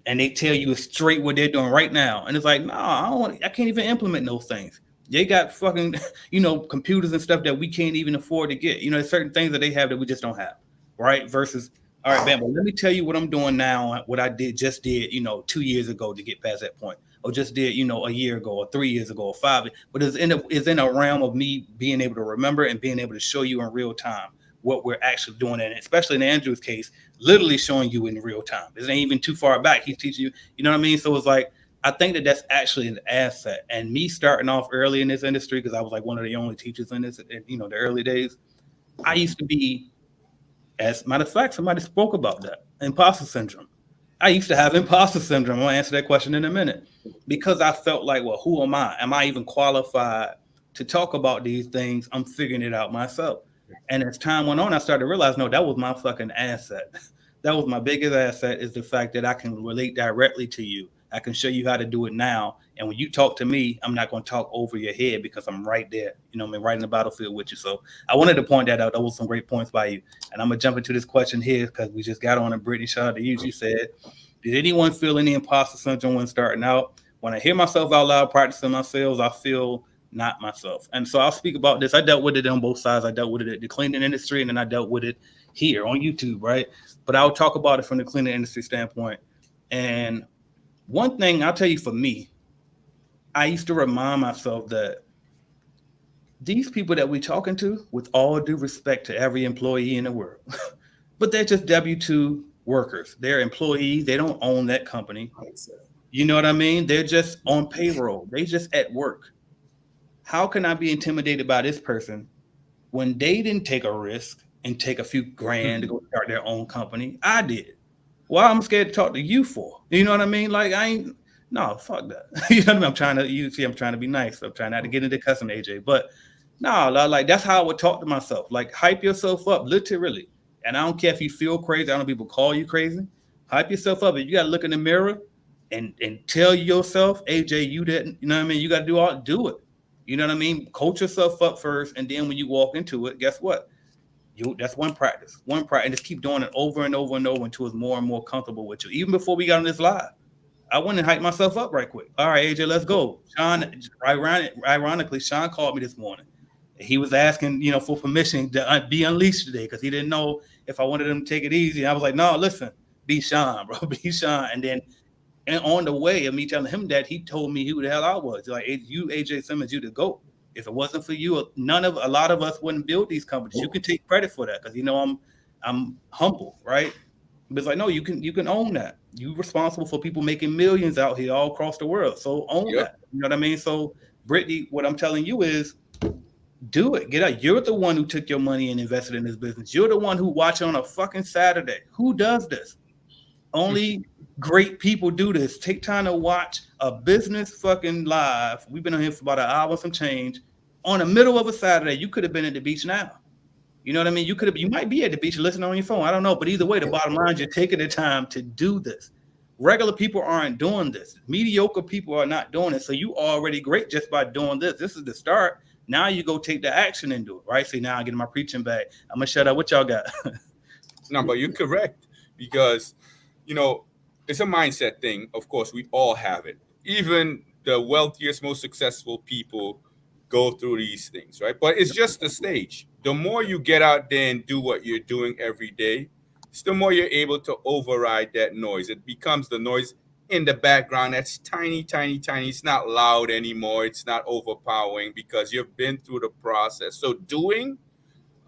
and they tell you straight what they're doing right now? And it's like, nah, I can't even implement those things. They got fucking, you know, computers and stuff that we can't even afford to get. You know, there's certain things that they have that we just don't have, right? Versus, all right, man, well, let me tell you what I'm doing now, what I just did, you know, 2 years ago to get past that point, or just did, you know, a year ago or 3 years ago or 5. But it's in a realm of me being able to remember and being able to show you in real time what we're actually doing. And especially in Andrew's case, literally showing you in real time. It ain't even too far back. He's teaching you, you know what I mean? So it's like, I think that's actually an asset. And me starting off early in this industry, because I was like one of the only teachers in this, you know, the early days, I used to be, as a matter of fact, somebody spoke about that, imposter syndrome. I used to have imposter syndrome. I'll answer that question in a minute, because I felt like, well, who am I? Am I even qualified to talk about these things? I'm figuring it out myself. And as time went on, I started to realize, no, that was my fucking asset. That was my biggest asset, is the fact that I can relate directly to you. I can show you how to do it now And when you talk to me, I'm not going to talk over your head because I'm right there, you know what I mean, right in the battlefield with you. So I wanted to point that out. That was some great points by you. And I'm going to jump into this question here because we just got on a Brittany. Shout out to you. She said, did anyone feel any imposter syndrome when starting out? When I hear myself out loud practicing my sales, I feel not myself. And so I'll speak about this. I dealt with it on both sides. I dealt with it at the cleaning industry, and then I dealt with it here on YouTube, right? But I'll talk about it from the cleaning industry standpoint. And one thing I'll tell you, for me, I used to remind myself that these people that we're talking to, with all due respect to every employee in the world, but they're just W-2 workers. They're employees. They don't own that company. You know what I mean? They're just on payroll. They just at work. How can I be intimidated by this person when they didn't take a risk and take a few grand to go start their own company? I did. Why I'm scared to talk to you for? You know what I mean? Like, no, fuck that. You know what I mean? I'm trying to be nice. I'm trying not to get into cussing, AJ. But no, like, that's how I would talk to myself. Like, hype yourself up, literally. And I don't care if you feel crazy. I don't know if people call you crazy. Hype yourself up. If you got to look in the mirror and tell yourself, AJ, you didn't, you know what I mean? You got to do it. You know what I mean? Coach yourself up first. And then when you walk into it, guess what? That's one practice, and just keep doing it over and over and over until it's more and more comfortable with you. Even before we got on this live, I went and hyped myself up right quick. All right, AJ, let's go. Sean, ironically, Sean called me this morning. He was asking, for permission to be unleashed today because he didn't know if I wanted him to take it easy. And I was like, no, listen, be Sean, bro, be Sean. And on the way of me telling him that, he told me who the hell I was. Like, you, AJ Simmons, you the GOAT. If it wasn't for you, a lot of us wouldn't build these companies. You can take credit for that because I'm humble, right? But it's like, no, you can own that. You're responsible for people making millions out here all across the world. So own that. You know what I mean? So Brittany, what I'm telling you is, do it. Get out. You're the one who took your money and invested in this business. You're the one who watched on a fucking Saturday. Who does this? Only great people do this. Take time to watch a business fucking live. We've been on here for about an hour, some change. On the middle of a Saturday, you could have been at the beach now. You know what I mean? You might be at the beach listening on your phone. I don't know. But either way, the bottom line is you're taking the time to do this. Regular people aren't doing this. Mediocre people are not doing it. So you already great just by doing this. This is the start. Now you go take the action and do it, right? See, now I get my preaching back. I'm going to shut up. What y'all got? No, but you're correct because, it's a mindset thing. Of course, we all have it. Even the wealthiest, most successful people go through these things, right? But it's just the stage. The more you get out there and do what you're doing every day, it's the more you're able to override that noise. It becomes the noise in the background that's tiny, tiny, tiny. It's not loud anymore. It's not overpowering because you've been through the process. So doing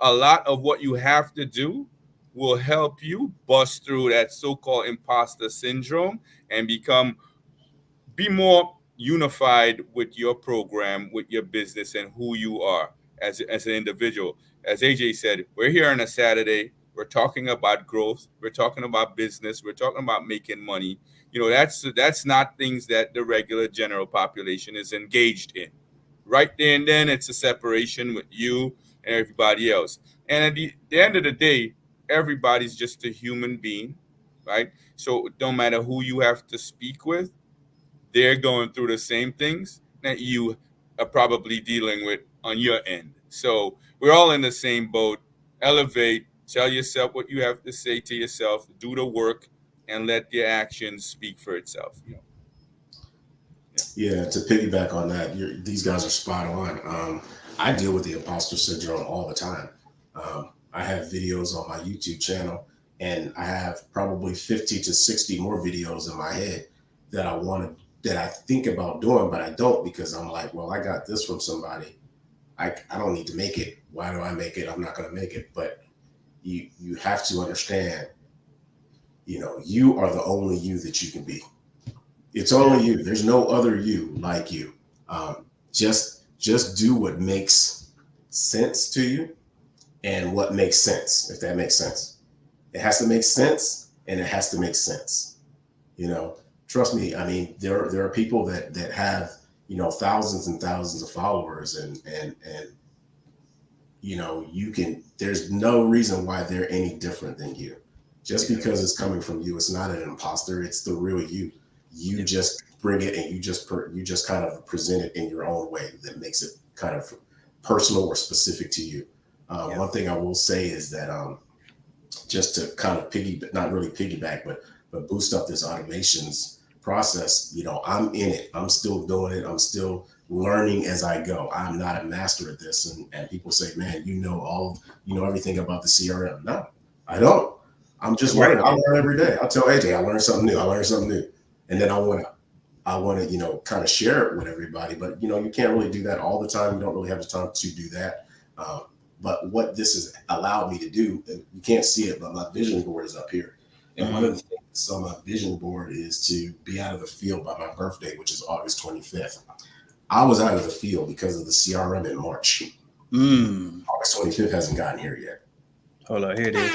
a lot of what you have to do will help you bust through that so-called imposter syndrome and be more unified with your program, with your business, and who you are as an individual. As AJ said, we're here on a Saturday. We're talking about growth. We're talking about business. We're talking about making money. That's not things that the regular general population is engaged in. Right there and then, it's a separation with you and everybody else. And at the end of the day, everybody's just a human being, right? So it don't matter who you have to speak with. They're going through the same things that you are probably dealing with on your end. So we're all in the same boat. Elevate, tell yourself what you have to say to yourself, do the work, and let your actions speak for itself. Yeah, to piggyback on that, these guys are spot on. I deal with the imposter syndrome all the time. I have videos on my YouTube channel, and I have probably 50 to 60 more videos in my head that I think about doing, but I don't because I'm like, well, I got this from somebody. I don't need to make it. Why do I make it? I'm not going to make it. But you have to understand, you are the only you that you can be. It's only you. There's no other you like you. Just do what makes sense to you and what makes sense, if that makes sense. It has to make sense and it has to make sense. Trust me. I mean, there are people that have, thousands and thousands of followers and there's no reason why they're any different than you. Just because it's coming from you, it's not an imposter. It's the real you. You just bring it and you just kind of present it in your own way that makes it kind of personal or specific to you. One thing I will say is that just to kind of not really piggyback, but boost up this automations process, I'm in it. I'm still doing it. I'm still learning as I go. I'm not a master at this. And people say, man, you know everything about the CRM. No, I don't. I'm just learning. I learn every day. I'll tell AJ, I learned something new. And then I want to, kind of share it with everybody. But, you can't really do that all the time. You don't really have the time to do that. But what this has allowed me to do, and you can't see it, but my vision board is up here. And one of the things on my vision board is to be out of the field by my birthday, which is August 25th. I was out of the field because of the CRM in March. August 25th hasn't gotten here yet. Hold on, here it is.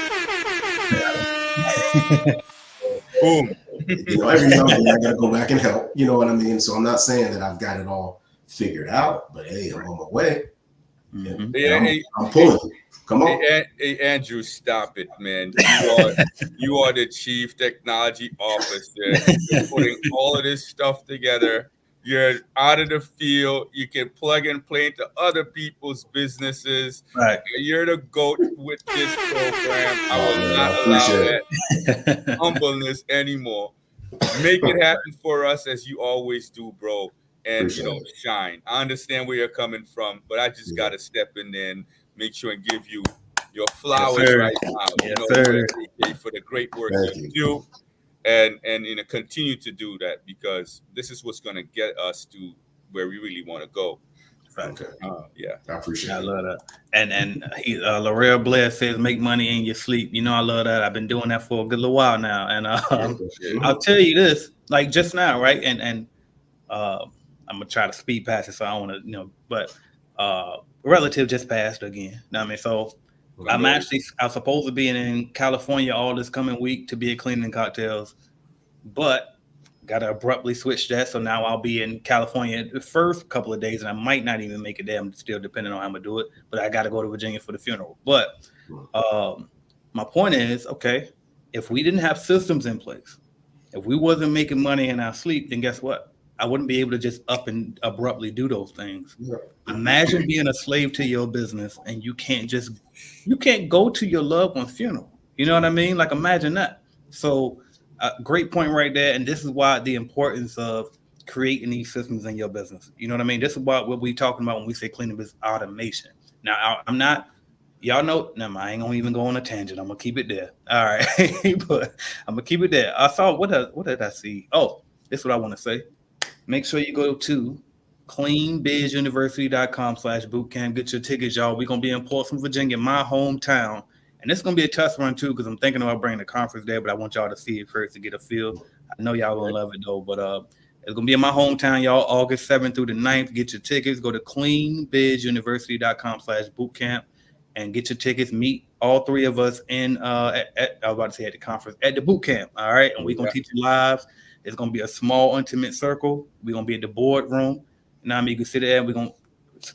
Boom. Every now and then I got to go back and help. You know what I mean? So I'm not saying that I've got it all figured out, but hey, I'm on my way. I'm pulling. Come on. Hey, Andrew, stop it, man. You are the chief technology officer. You're putting all of this stuff together. You're out of the field. You can plug and play into other people's businesses. Right. You're the GOAT with this program. I will not allow that humbleness anymore. Make it happen for us as you always do, bro. And, shine. I understand where you're coming from, but I just got to step in there and make sure and give you your flowers right now. For the great work you do. And continue to do that, because this is what's going to get us to where we really want to go. Okay. I appreciate it. I love that. And L'Oreal Blair says, make money in your sleep. I love that. I've been doing that for a good little while now. And I'll tell you this, like just now, right? And I'm going to try to speed past it, so I don't want to, but relative just passed again. You know what I mean? So I'm supposed to be in California all this coming week to be at Cleaning Cocktails, but got to abruptly switch that. So now I'll be in California the first couple of days, and I might not even make it there. I'm still depending on how I'm going to do it, but I got to go to Virginia for the funeral. But my point is, okay, if we didn't have systems in place, if we wasn't making money in our sleep, then guess what? I wouldn't be able to just up and abruptly do those things. Yeah. Imagine being a slave to your business and you can't go to your loved one's funeral. You know what I mean? Like, imagine that. So great point right there. And this is why the importance of creating these systems in your business. You know what I mean? This is what we're talking about when we say cleaning business automation. Now, y'all know, I ain't gonna even go on a tangent. I'm gonna keep it there. All right. But I'm gonna keep it there. I saw, what did I see? Oh, this is what I want to say. Make sure you go to cleanbizuniversity.com/bootcamp. Get your tickets, y'all. We're going to be in Portsmouth, Virginia, my hometown. And it's going to be a test run, too, because I'm thinking about bringing the conference there, but I want y'all to see it first to get a feel. I know y'all going to love it, though. But it's going to be in my hometown, y'all, August 7th through the 9th. Get your tickets. Go to cleanbizuniversity.com/bootcamp and get your tickets. Meet all three of us I was about to say at the conference, at the boot camp. All right. And we're going to teach you live. It's going to be a small, intimate circle. We're going to be at the boardroom. Now, you can sit there and we're going to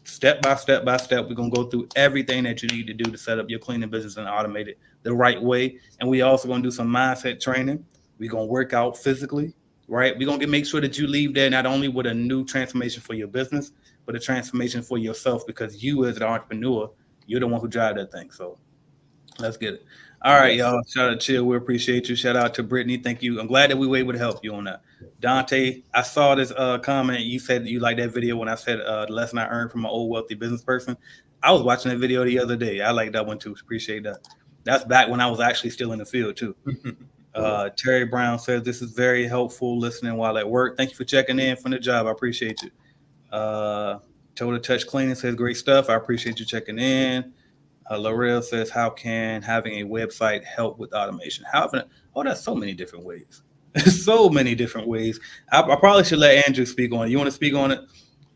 step by step, we're going to go through everything that you need to do to set up your cleaning business and automate it the right way. And we also going to do some mindset training. We're going to work out physically, right? We're going to make sure that you leave there not only with a new transformation for your business, but a transformation for yourself, because you as an entrepreneur, you're the one who drives that thing. So let's get it. All right, y'all. Shout out to Chill. We appreciate you. Shout out to Brittany. Thank you. I'm glad that we were able to help you on that. Dante, I saw this comment. You said you liked that video when I said the lesson I earned from an old wealthy business person. I was watching that video the other day. I like that one too. Appreciate that. That's back when I was actually still in the field too. Terry Brown says this is very helpful listening while at work. Thank you for checking in from the job. I appreciate you. Total Touch Cleaning says great stuff. I appreciate you checking in. L'Oreal says, how can having a website help with automation? That's so many different ways. So many different ways. I probably should let Andrew speak on it. You want to speak on it?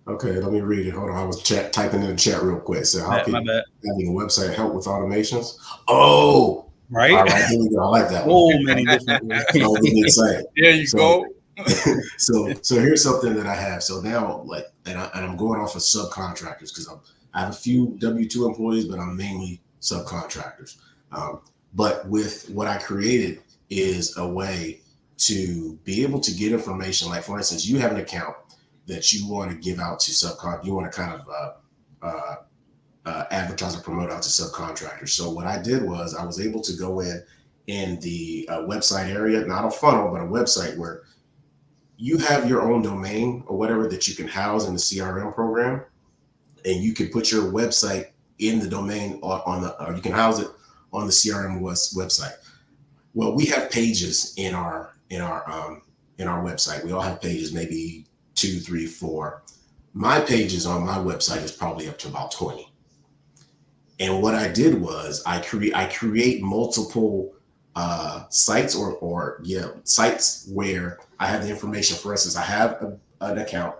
Okay, let me read it. Hold on. I was typing in the chat real quick. So how can having a website help with automations? Oh, right. All right, here we go. I like that one. So many different ways. There you go. So here's something that I have. So now, and I'm going off of subcontractors because I have a few W-2 employees, but I'm mainly subcontractors. But with what I created is a way to be able to get information. Like, for instance, you have an account that you want to give out to subcon, you want to kind of advertise or promote out to subcontractors. So what I did was I was able to go in the website area, not a funnel, but a website where you have your own domain or whatever that you can house in the CRM program, and you can put your website in the domain or you can house it on the CRM website. Well, we have pages in our website. We all have pages, maybe 2, 3, 4. My pages on my website is probably up to about 20. And what I did was I create multiple sites or sites where I have the information. For instance, I have an account.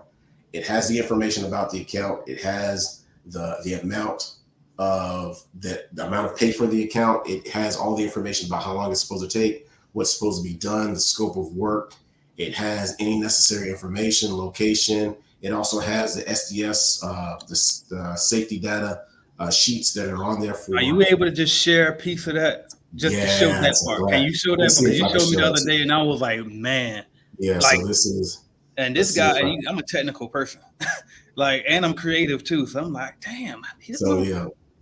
It has the information about the account. It has the amount of the amount of pay for the account. It has all the information about how long it's supposed to take, what's supposed to be done, the scope of work. It has any necessary information, location. It also has the SDS, the safety data sheets that are on there for. Are you able to just share a piece of that just to show that part? Can you show that? Because you showed me the other day, and I was like, man. Yeah. Like, so this is. And this guy, I'm a technical person, like, and I'm creative too. So I'm like, damn.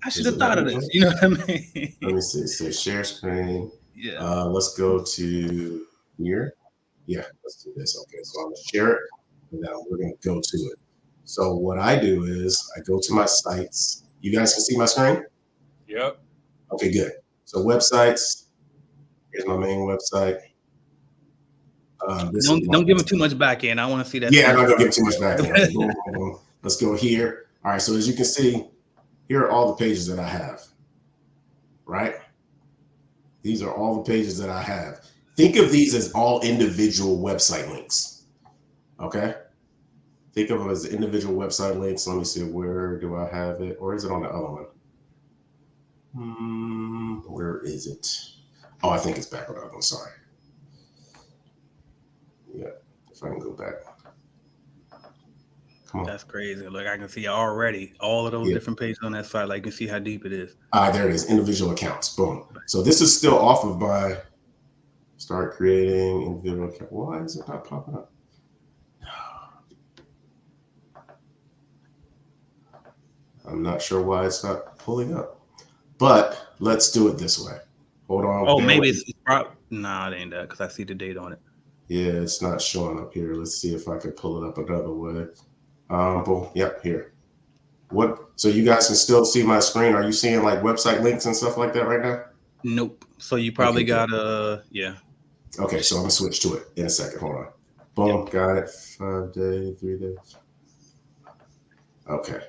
I should have thought of this. You know what I mean? Let me see. So share screen. Yeah. Let's go to here. Yeah. Let's do this. Okay. So I'm gonna share it, and now we're gonna go to it. So what I do is I go to my sites. You guys can see my screen? Yep. Okay, good. So websites. Here's my main website. Don't give it too much back end. I want to see that. Yeah, I'm not gonna give too much back end. Boom. Let's go here. All right. So as you can see, here are all the pages that I have. Right? These are all the pages that I have. Think of these as all individual website links. Okay. Think of them as individual website links. Let me see, where do I have it? Or is it on the other one? Where is it? Oh, I think it's back on the other one. Sorry. Yeah, if I can go back. Come on. That's crazy. Look, I can see already all of those different pages on that site. Like, you can see how deep it is. There it is. Individual accounts. Boom. So this is still off of my start creating individual account. Why is it not popping up? I'm not sure why it's not pulling up, but let's do it this way. Hold on. Oh, maybe it's nah, it ain't that because I see the date on it. Yeah, it's not showing up here. Let's see if I can pull it up another way. Boom. Yep, here. What? So you guys can still see my screen. Are you seeing like website links and stuff like that right now? Nope. So you probably got yeah. Okay, so I'm gonna switch to it in a second. Hold on. Boom. Yep. Got it. 5 days, 3 days. Okay.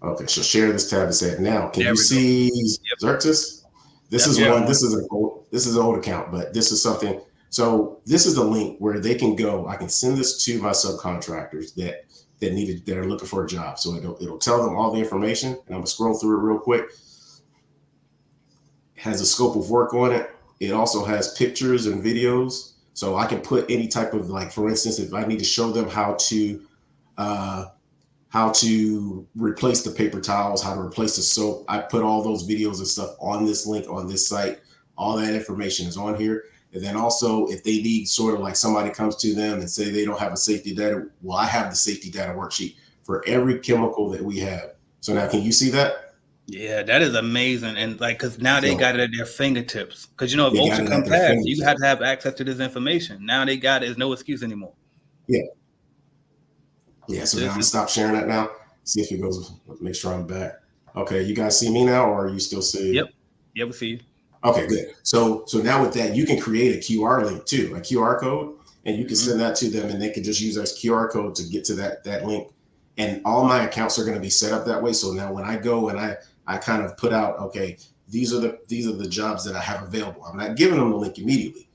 Okay, so share this tab and say it now. Can you see Xerxes? This is one. This is an old account, but this is something. So this is a link where they can go. I can send this to my subcontractors that are looking for a job. So it'll tell them all the information, and I'm gonna scroll through it real quick. It has a scope of work on it. It also has pictures and videos, so I can put any type of, like, for instance, if I need to show them how to replace the paper towels, how to replace the soap. I put all those videos and stuff on this link on this site. All that information is on here. And then also, if they need sort of like somebody comes to them and say they don't have a safety data, well, I have the safety data worksheet for every chemical that we have. So now, can you see that? Yeah, that is amazing. And like, because now they got it at their fingertips. Because, you know, if OSHA come past, you have to have access to this information. Now they got it. There's no excuse anymore. Yeah. Yeah, so now I'm gonna stop sharing that now. See if it goes. Make sure I'm back. Okay, you guys see me now, or are you still see? Yep, we see you. Okay, good. So now with that, you can create a QR link too, a QR code, and you can send that to them, and they can just use that QR code to get to that link. And all my accounts are going to be set up that way. So now when I go and I kind of put out, okay, these are the jobs that I have available. I'm not giving them the link immediately.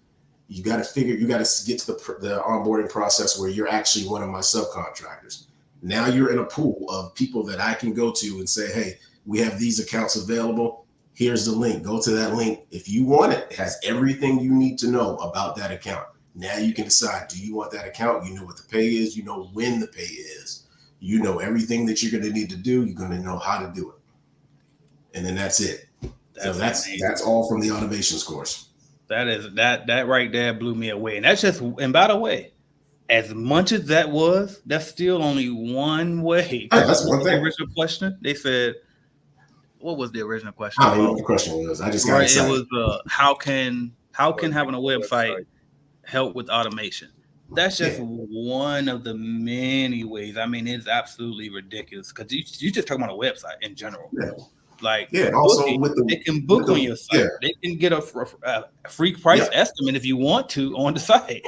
You got to get to the onboarding process where you're actually one of my subcontractors. Now you're in a pool of people that I can go to and say, hey, we have these accounts available. Here's the link. Go to that link. If you want it, it has everything you need to know about that account. Now you can decide, do you want that account? You know what the pay is. You know when the pay is. You know everything that you're going to need to do. You're going to know how to do it. And then that's it. That's all from the automations course. That right there blew me away. And that's just, and by the way, as much as that was, that's still only one way. Yeah, that's one The thing. original question, they said, what was the original question? I don't know what the question was. I just got Right, excited. it was how can having a website help with automation? That's just one of the many ways. I mean, it's absolutely ridiculous because you just talking about a website in general. Yeah. Like Also booking, with the they can book with on the- your site. yeah. They can get a free price estimate if you want to on the site.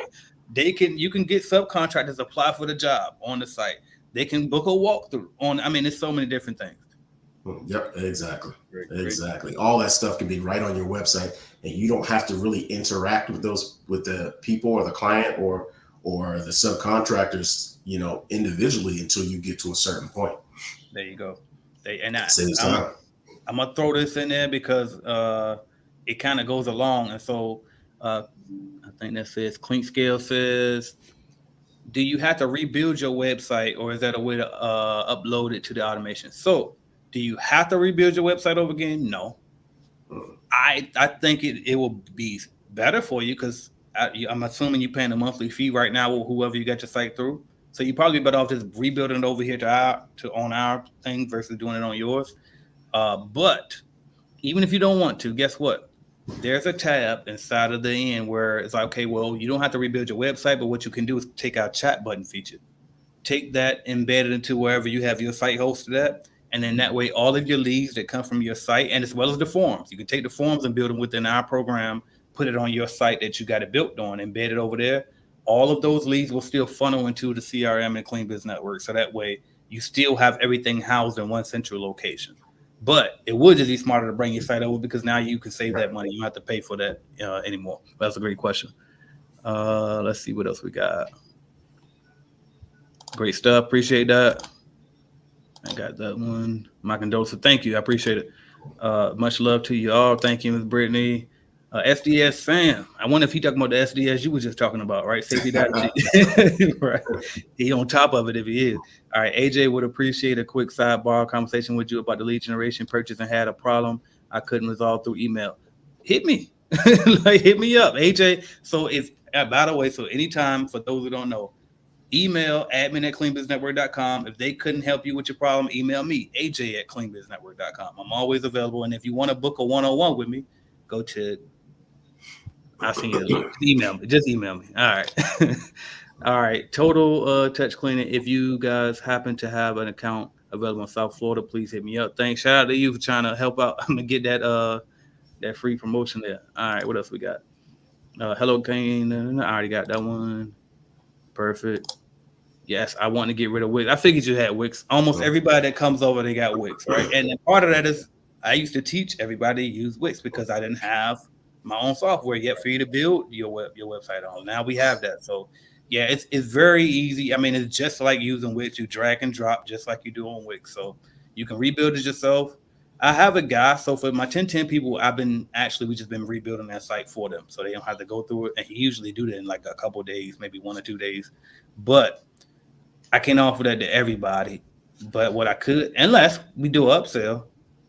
You can get subcontractors apply for the job on the site. They can book a walkthrough on. I mean, there's so many different things. Yep, exactly. Great. Exactly. All that stuff can be right on your website, and you don't have to really interact with the people or the client or the subcontractors, individually until you get to a certain point. There you go. Saves time. I'm gonna throw this in there because it kind of goes along, and so I think that says Clink Scale says, do you have to rebuild your website, or is that a way to upload it to the automation? So, do you have to rebuild your website over again? No. I think it will be better for you because I'm assuming you're paying a monthly fee right now with whoever you got your site through. So you probably better off just rebuilding it over here on our thing versus doing it on yours. But even if you don't want to, guess what? There's a tab inside of the end where it's like, okay, well, you don't have to rebuild your website, but what you can do is take our chat button feature. Take that, embed it into wherever you have your site hosted at. And then that way, all of your leads that come from your site, and as well as the forms, you can take the forms and build them within our program, put it on your site that you got it built on, embed it over there. All of those leads will still funnel into the CRM and Clean Biz Network. So that way, you still have everything housed in one central location. But it would just be smarter to bring your site over because now you can save that money. You don't have to pay for that anymore. That's a great question. Let's see what else we got. Great stuff. Appreciate that. I got that one. My condolences. Thank you. I appreciate it. Much love to you all. Thank you, Ms. Brittany. SDS Sam. I wonder if he talking about the SDS you were just talking about, right? Safety data. Right. He on top of it if he is. All right. AJ would appreciate a quick sidebar conversation with you about the lead generation purchase and had a problem I couldn't resolve through email. Hit me. Hit me up, AJ. So it's by the way, so anytime for those who don't know, email admin@cleanbiznetwork.com. If they couldn't help you with your problem, email me, AJ@cleanbiznetwork.com. I'm always available. And if you want to book a one-on-one with me, go to I'll send you the link. Email me. Just email me. All right. All right. Total touch cleaning. If you guys happen to have an account available in South Florida, please hit me up. Thanks. Shout out to you for trying to help out. I'm gonna get that free promotion there. All right. What else we got? Hello, Kane. I already got that one. Perfect. Yes, I want to get rid of Wix. I figured you had Wix. Almost everybody that comes over, they got Wix, right? And part of that is I used to teach everybody to use Wix because I didn't have my own software yet for you to build your website on. Now we have that. So yeah, it's very easy. I mean, it's just like using Wix. You drag and drop just like you do on Wix. So you can rebuild it yourself. I have a guy. So for my 1010 people, we just been rebuilding that site for them. So they don't have to go through it. And he usually do that in like a couple of days, maybe 1 or 2 days. But I can't offer that to everybody. But what I could, unless we do an upsell,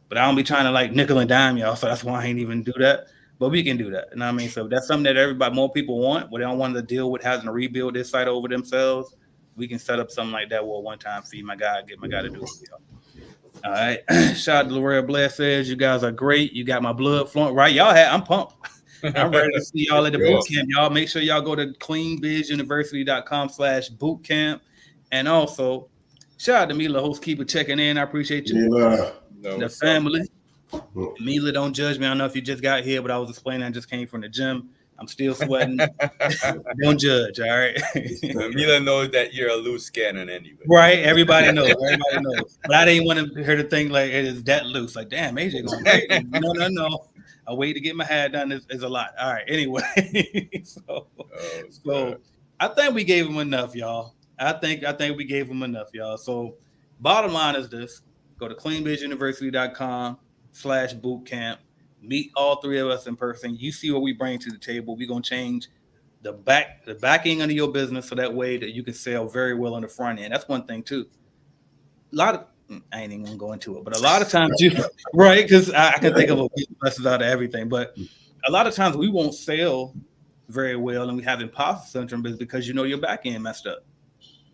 but I don't be trying to like nickel and dime y'all. So that's why I ain't even do that. But we can do that. You know what I mean? So that's something that more people want, but they don't want to deal with having to rebuild this site over themselves. We can set up something like that with a one-time fee. Get my guy to do it. All right. Shout out to Loretta Blair says, you guys are great. You got my blood flowing. Right. I'm pumped. I'm ready to see y'all at the boot camp. Y'all make sure y'all go to cleanbizuniversity.com/bootcamp. And also, shout out to Mila, host keeper, checking in. I appreciate you. The family. Mila, don't judge me. I don't know if you just got here, but I was explaining I just came from the gym. I'm still sweating. Don't judge, all right? Mila knows that you're a loose cannon anyway. Right, everybody knows. But I didn't want her to think like it is that loose. Like, damn, AJ going crazy. No. A way to get my hair done is a lot. All right, anyway. So I think we gave him enough, y'all. I think we gave him enough, y'all. So bottom line is this. Go to cleanbizuniversity.com/bootcamp. Meet all three of us in person. You see what we bring to the table. We're going to change the back end of your business so that way that you can sell very well on the front end. That's one thing too. I ain't even going to go into it, but a lot of times right, because I can think of a few lessons out of everything. But a lot of times we won't sell very well and we have imposter syndrome is because you know your back end messed up.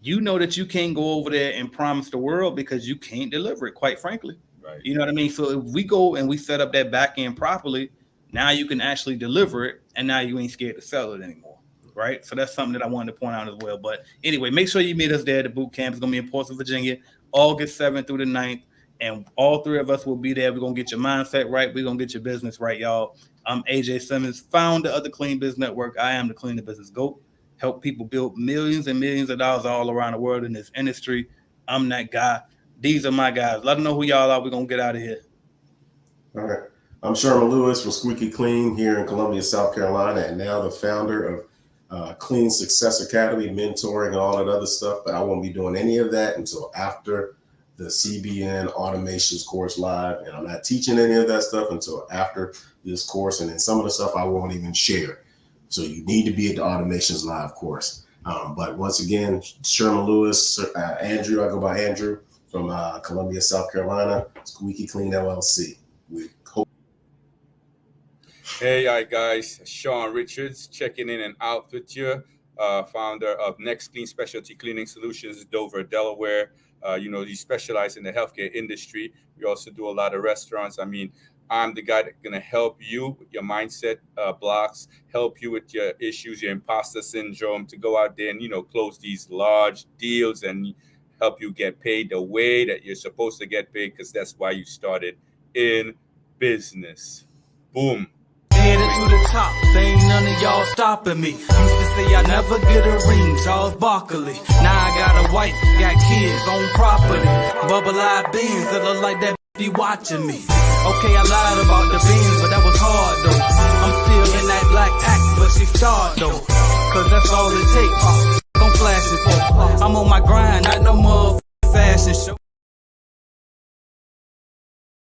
You know that you can't go over there and promise the world because you can't deliver it, quite frankly. Right. You know what I mean? So if we go and we set up that back end properly, now you can actually deliver it, and now you ain't scared to sell it anymore, right? So that's something that I wanted to point out as well. But anyway, make sure you meet us there at the boot camp. It's going to be in Portsmouth, Virginia, August 7th through the 9th, and all three of us will be there. We're going to get your mindset right. We're going to get your business right, y'all. I'm AJ Simmons, founder of the Clean Business Network. I am the Clean Business GOAT. Help people build millions and millions of dollars all around the world in this industry. I'm that guy. These are my guys. Let them know who y'all are. We're going to get out of here. All right. I'm Sherman Lewis from Squeaky Clean here in Columbia, South Carolina, and now the founder of Clean Success Academy, mentoring and all that other stuff. But I won't be doing any of that until after the CBN automations course live. And I'm not teaching any of that stuff until after this course. And then some of the stuff I won't even share. So you need to be at the automations live course. But once again, Sherman Lewis, Andrew, I go by Andrew from Columbia, South Carolina, Squeaky Clean LLC. We hope. Hey, hi guys, Sean Richards checking in and out with you, founder of Next Clean Specialty Cleaning Solutions, Dover, Delaware. You specialize in the healthcare industry. We also do a lot of restaurants. I mean, I'm the guy that's going to help you with your mindset blocks, help you with your issues, your imposter syndrome, to go out there and, close these large deals and help you get paid the way that you're supposed to get paid, because that's why you started in business. Boom. Headed to the top, there ain't none of y'all stopping me. Used to say I never get a ring, Charles Barkley. Now I got a wife, got kids, own property. Bubble-eyed beans that look like that be watching me. Okay, I lied about the beans, but that was hard though. I'm still in that black act, but she starred though. Cause that's all it takes. Don't flash it for. I'm on my grind, not no more fashion show.